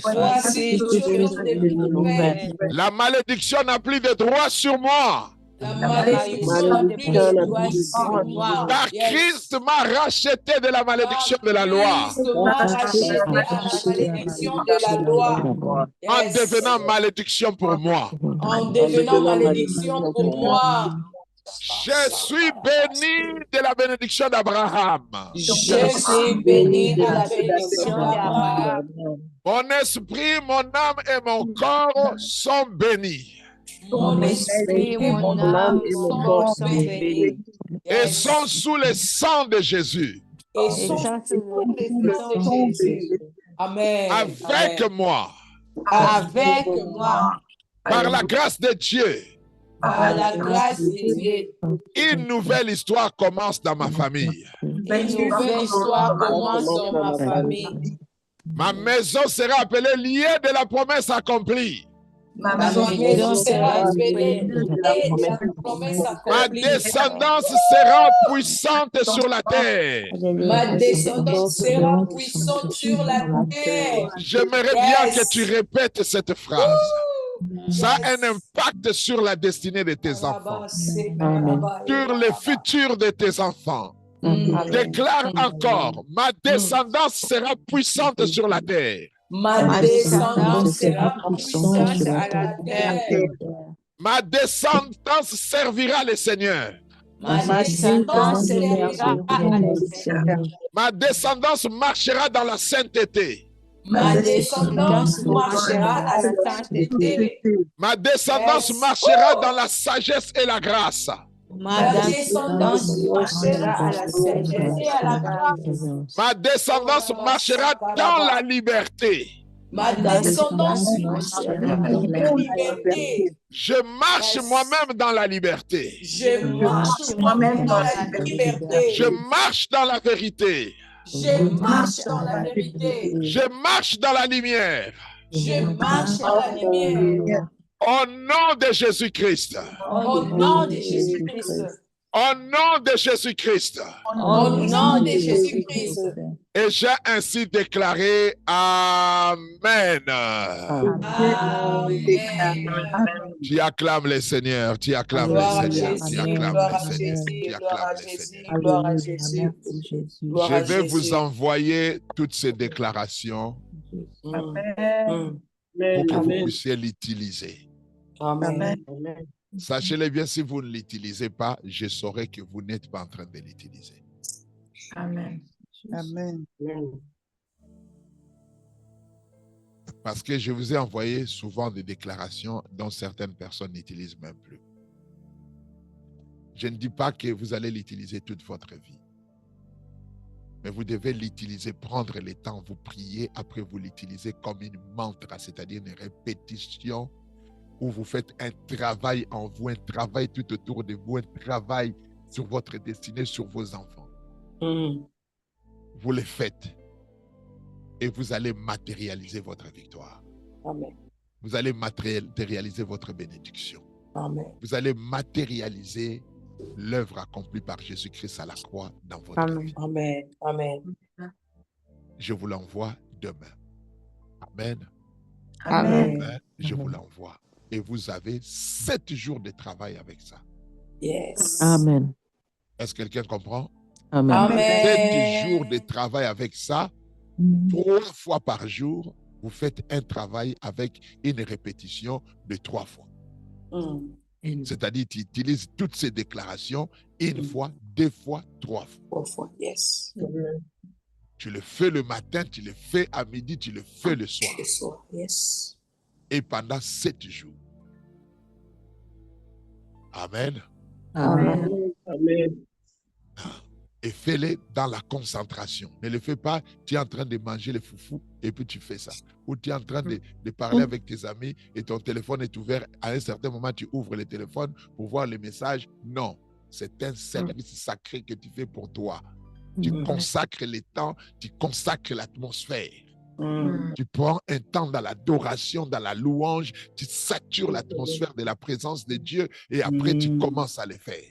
Speaker 2: Voici toutes choses devenues nouvelles.
Speaker 1: La malédiction n'a plus de droit sur moi.
Speaker 2: La malédiction n'a plus de droit sur moi.
Speaker 1: Car Christ m'a racheté de la malédiction de la loi.
Speaker 2: Christ m'a racheté à la malédiction de la loi.
Speaker 1: En devenant malédiction pour moi.
Speaker 2: En devenant malédiction pour moi.
Speaker 1: Je suis béni de la bénédiction d'Abraham.
Speaker 2: Je suis béni à la bénédiction d'Abraham.
Speaker 1: Mon esprit, mon âme et mon corps sont bénis.
Speaker 2: Mon esprit, mon âme et mon corps sont bénis.
Speaker 1: Et sont sous le sang de Jésus.
Speaker 2: Et sont sous le sang de Jésus. Amen.
Speaker 1: Avec moi.
Speaker 2: Avec moi.
Speaker 1: Par la grâce de Dieu.
Speaker 2: Par la grâce de Dieu.
Speaker 1: Une nouvelle histoire commence dans ma famille.
Speaker 2: Une nouvelle histoire commence dans ma famille.
Speaker 1: Ma maison sera appelée liée de la promesse accomplie.
Speaker 2: Ma maison sera appelée liée de la promesse
Speaker 1: Ma
Speaker 2: accomplie.
Speaker 1: descendance sera puissante sur la terre.
Speaker 2: Ma descendance sera puissante sur la terre.
Speaker 1: J'aimerais bien que tu répètes cette phrase. Ça a un impact sur la destinée de tes enfants, sur le futur de tes enfants. Déclare encore, ma descendance sera puissante sur la terre.
Speaker 2: Ma descendance sera puissante sur la terre.
Speaker 1: Ma descendance servira le Seigneur.
Speaker 2: Ma descendance servira à le Seigneur.
Speaker 1: Ma descendance marchera dans la sainteté.
Speaker 2: Ma descendance marchera à la sainteté.
Speaker 1: Ma descendance marchera dans la sagesse et la grâce.
Speaker 2: Ma descendance marchera à la sagesse et à la grâce.
Speaker 1: Ma descendance marchera dans la liberté.
Speaker 2: Ma descendance marchera dans la liberté.
Speaker 1: Je marche moi-même dans la liberté.
Speaker 2: Je marche moi-même dans la liberté.
Speaker 1: Je marche dans la vérité.
Speaker 2: Je marche dans la vérité.
Speaker 1: Je marche dans la lumière.
Speaker 2: Je marche dans la lumière.
Speaker 1: Au nom de Jésus-Christ.
Speaker 2: Au nom de Jésus-Christ.
Speaker 1: Au nom de Jésus-Christ.
Speaker 2: Au nom de Jésus-Christ.
Speaker 1: Et j'ai ainsi déclaré Amen.
Speaker 2: Amen.
Speaker 1: Tu acclames le Seigneur, tu acclames
Speaker 2: Gloire
Speaker 1: le
Speaker 2: à
Speaker 1: Seigneur,
Speaker 2: Jésus,
Speaker 1: tu acclames
Speaker 2: gloire
Speaker 1: le
Speaker 2: à
Speaker 1: Seigneur,
Speaker 2: Jésus,
Speaker 1: tu
Speaker 2: gloire à
Speaker 1: acclames le
Speaker 2: Jésus,
Speaker 1: Seigneur.
Speaker 2: gloire à Jésus. Gloire
Speaker 1: Je
Speaker 2: à
Speaker 1: vais vous
Speaker 2: Jésus.
Speaker 1: envoyer toutes ces déclarations
Speaker 2: Amen.
Speaker 1: pour que vous puissiez l'utiliser.
Speaker 2: Amen.
Speaker 1: Sachez-le bien, si vous ne l'utilisez pas, je saurai que vous n'êtes pas en train de l'utiliser.
Speaker 2: Amen.
Speaker 4: Amen.
Speaker 1: Parce que je vous ai envoyé souvent des déclarations dont certaines personnes n'utilisent même plus. Je ne dis pas que vous allez l'utiliser toute votre vie. Mais vous devez l'utiliser, prendre le temps, vous prier, après vous l'utilisez comme une mantra, c'est-à-dire une répétition où vous faites un travail en vous, un travail tout autour de vous, un travail sur votre destinée, sur vos enfants. Vous le faites et vous allez matérialiser votre victoire.
Speaker 2: Amen.
Speaker 1: Vous allez matérialiser votre bénédiction.
Speaker 2: Amen.
Speaker 1: Vous allez matérialiser l'œuvre accomplie par Jésus-Christ à la croix dans votre vie.
Speaker 2: Amen. Amen.
Speaker 1: Je vous l'envoie demain. Amen.
Speaker 2: Amen.
Speaker 1: Amen. Je vous l'envoie. Et vous avez 7 jours de travail avec ça.
Speaker 2: Yes.
Speaker 3: Amen.
Speaker 1: Est-ce que quelqu'un comprend?
Speaker 3: Amen.
Speaker 1: 7 jours de travail avec ça, 3 fois par jour, vous faites un travail avec une répétition de 3 fois. C'est-à-dire, tu utilises toutes ces déclarations une fois, 2 fois, 3 fois.
Speaker 5: 3 fois. Yes.
Speaker 1: Tu le fais le matin, tu le fais à midi, tu le fais le soir.
Speaker 5: Le soir. Yes.
Speaker 1: Et pendant 7 jours. Amen.
Speaker 2: Amen.
Speaker 4: Amen.
Speaker 1: Et fais-le dans la concentration. Ne le fais pas, tu es en train de manger le foufou et puis tu fais ça. Ou tu es en train de parler avec tes amis et ton téléphone est ouvert. À un certain moment, tu ouvres le téléphone pour voir les messages. Non, c'est un service sacré que tu fais pour toi. Tu consacres le temps, tu consacres l'atmosphère. Tu prends un temps dans l'adoration, dans la louange, tu satures l'atmosphère de la présence de Dieu et après tu commences à le faire.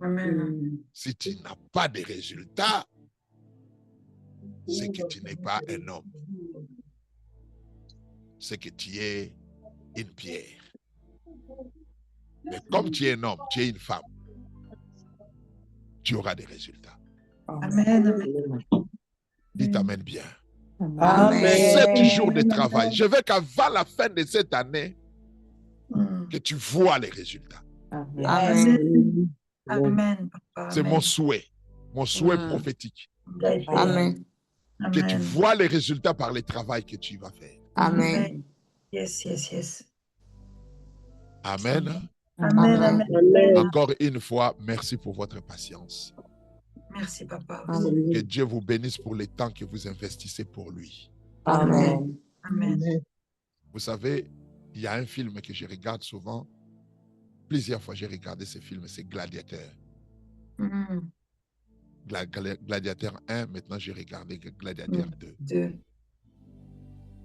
Speaker 2: Amen.
Speaker 1: Si tu n'as pas de résultats, c'est que tu n'es pas un homme. C'est que tu es une pierre. Mais comme tu es un homme, tu es une femme, tu auras des résultats.
Speaker 2: Amen. Amen.
Speaker 1: Dites amen bien.
Speaker 5: Amen.
Speaker 1: 7 jours de travail. Je veux qu'avant la fin de cette année, que tu vois les résultats.
Speaker 5: Amen.
Speaker 2: Amen, papa.
Speaker 1: C'est mon souhait prophétique.
Speaker 5: Amen.
Speaker 1: Que tu vois les résultats par le travail que tu vas faire.
Speaker 5: Amen.
Speaker 2: Yes, yes, yes.
Speaker 1: Amen.
Speaker 2: Amen.
Speaker 5: Amen.
Speaker 2: Amen.
Speaker 1: Encore une fois, merci pour votre patience.
Speaker 2: Merci, papa.
Speaker 1: Que Dieu vous bénisse pour le temps que vous investissez pour lui.
Speaker 5: Amen.
Speaker 2: Amen.
Speaker 1: Vous savez, il y a un film que je regarde souvent. Plusieurs fois, j'ai regardé ce film, c'est Gladiateur. Gladiateur 1, maintenant j'ai regardé Gladiateur 2.
Speaker 2: 2.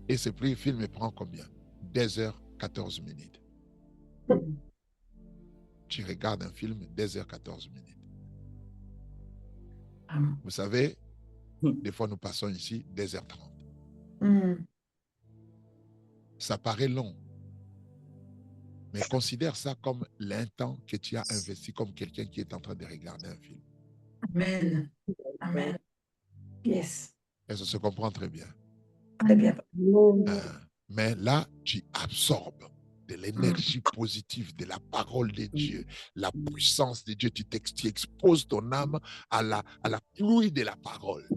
Speaker 1: Et ce film prend combien? 2h14 minutes. Tu regardes un film, 2h14 minutes. Vous savez, des fois nous passons ici 2h30. Ça paraît long. Mais considère ça comme l'instant que tu as investi comme quelqu'un qui est en train de regarder un film.
Speaker 2: Amen. Amen. Yes.
Speaker 1: Et ça se comprend très bien.
Speaker 2: Très bien.
Speaker 1: Mais là, tu absorbes de l'énergie positive de la parole de Dieu, la puissance de Dieu. Tu exposes ton âme à la pluie de la parole.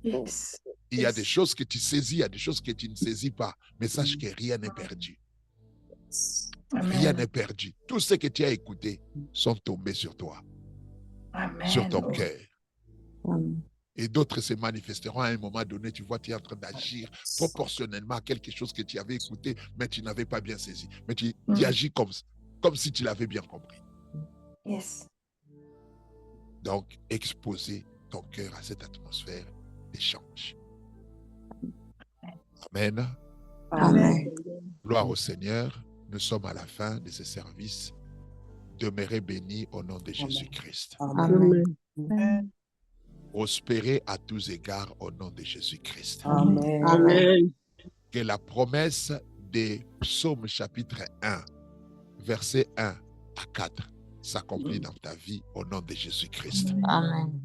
Speaker 2: Yes.
Speaker 1: Il y a des choses que tu saisis, il y a des choses que tu ne saisis pas. Mais sache que rien n'est perdu. Rien n'est perdu. Tout ce que tu as écouté sont tombés sur toi, sur ton cœur. Et d'autres se manifesteront à un moment donné. Tu vois, tu es en train d'agir proportionnellement à quelque chose que tu avais écouté, mais tu n'avais pas bien saisi. Mais tu agis comme si tu l'avais bien compris.
Speaker 2: Yes.
Speaker 1: Donc, exposer ton cœur à cette atmosphère d'échange. Amen.
Speaker 5: Amen.
Speaker 1: Gloire au Seigneur. Nous sommes à la fin de ce service. Demeurez bénis au nom de Jésus-Christ.
Speaker 5: Amen.
Speaker 1: Prospérez à tous égards au nom de Jésus-Christ.
Speaker 5: Amen.
Speaker 4: Amen.
Speaker 1: Que la promesse des Psaumes chapitre 1, versets 1 à 4 s'accomplit dans ta vie au nom de Jésus-Christ.
Speaker 5: Amen.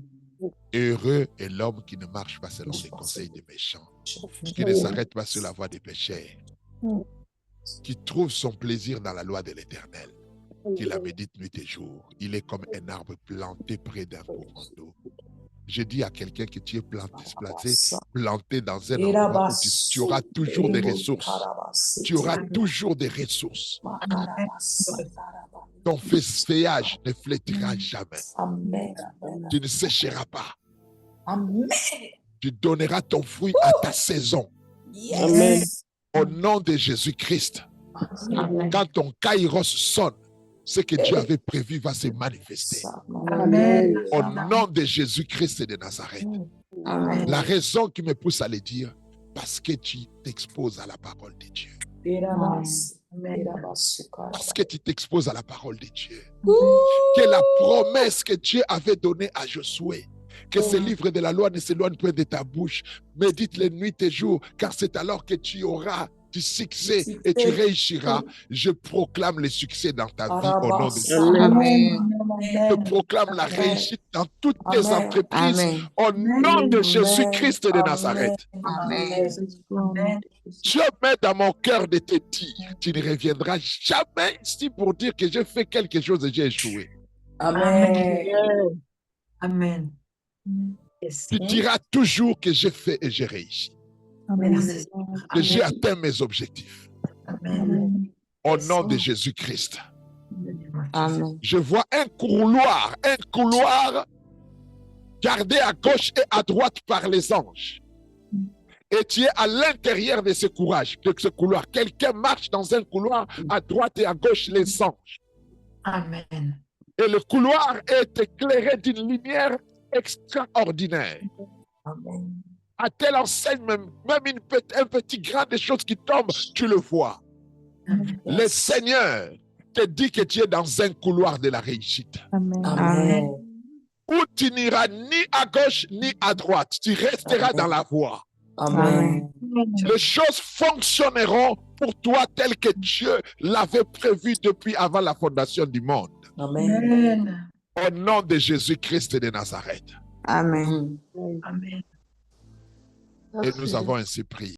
Speaker 1: Heureux est l'homme qui ne marche pas selon les conseils des méchants, qui ne s'arrête pas sur la voie des pécheurs, qui trouve son plaisir dans la loi de l'Éternel, qui la médite nuit et jour. Il est comme un arbre planté près d'un courant d'eau. Je dis à quelqu'un que tu es planté dans un endroit où tu auras toujours des ressources. Tu auras toujours des ressources. Ton feuillage ne flétrira jamais. Tu ne sécheras pas. Tu donneras ton fruit à ta saison.
Speaker 4: Amen.
Speaker 1: Au nom de Jésus-Christ. Quand ton kairos sonne, ce que Dieu avait prévu va se manifester.
Speaker 2: Amen.
Speaker 1: Au nom de Jésus-Christ de Nazareth.
Speaker 5: Amen.
Speaker 1: La raison qui me pousse à le dire, parce que tu t'exposes à la parole de Dieu. Parce que tu t'exposes à la parole de Dieu. Que la promesse que Dieu avait donnée à Josué, que ce livre de la loi ne s'éloigne point de ta bouche, médite les nuits et jours, car c'est alors que tu auras du succès et tu réussiras. Je proclame le succès dans ta vie au nom de Jésus.
Speaker 5: Amen.
Speaker 1: Je proclame la réussite dans toutes tes entreprises
Speaker 5: Amen.
Speaker 1: au nom de Jésus-Christ de Nazareth.
Speaker 5: Amen.
Speaker 1: Je mets dans mon cœur de te dire, tu ne reviendras jamais ici pour dire que j'ai fait quelque chose et j'ai échoué.
Speaker 5: Amen.
Speaker 2: Amen. Yes.
Speaker 1: Tu diras toujours que j'ai fait et j'ai réussi,
Speaker 2: Merci.
Speaker 1: que j'ai atteint mes objectifs.
Speaker 2: Amen.
Speaker 1: Au nom de Jésus-Christ.
Speaker 5: Amen.
Speaker 1: Je vois un couloir gardé à gauche et à droite par les anges. Et tu es à l'intérieur de ce couloir. Quelqu'un marche dans un couloir à droite et à gauche les anges.
Speaker 2: Amen.
Speaker 1: Et le couloir est éclairé d'une lumière extraordinaire.
Speaker 2: Amen.
Speaker 1: À telle enseigne, même un petit grain de choses qui tombent, tu le vois. Le Seigneur te dit que tu es dans un couloir de la réussite.
Speaker 5: Amen.
Speaker 1: Où tu n'iras ni à gauche ni à droite. Tu resteras dans la voie.
Speaker 5: Amen.
Speaker 1: Les choses fonctionneront pour toi telles que Dieu l'avait prévu depuis avant la fondation du monde.
Speaker 5: Amen.
Speaker 1: Au nom de Jésus-Christ de Nazareth.
Speaker 5: Amen.
Speaker 2: Amen.
Speaker 1: Et nous avons ainsi prié.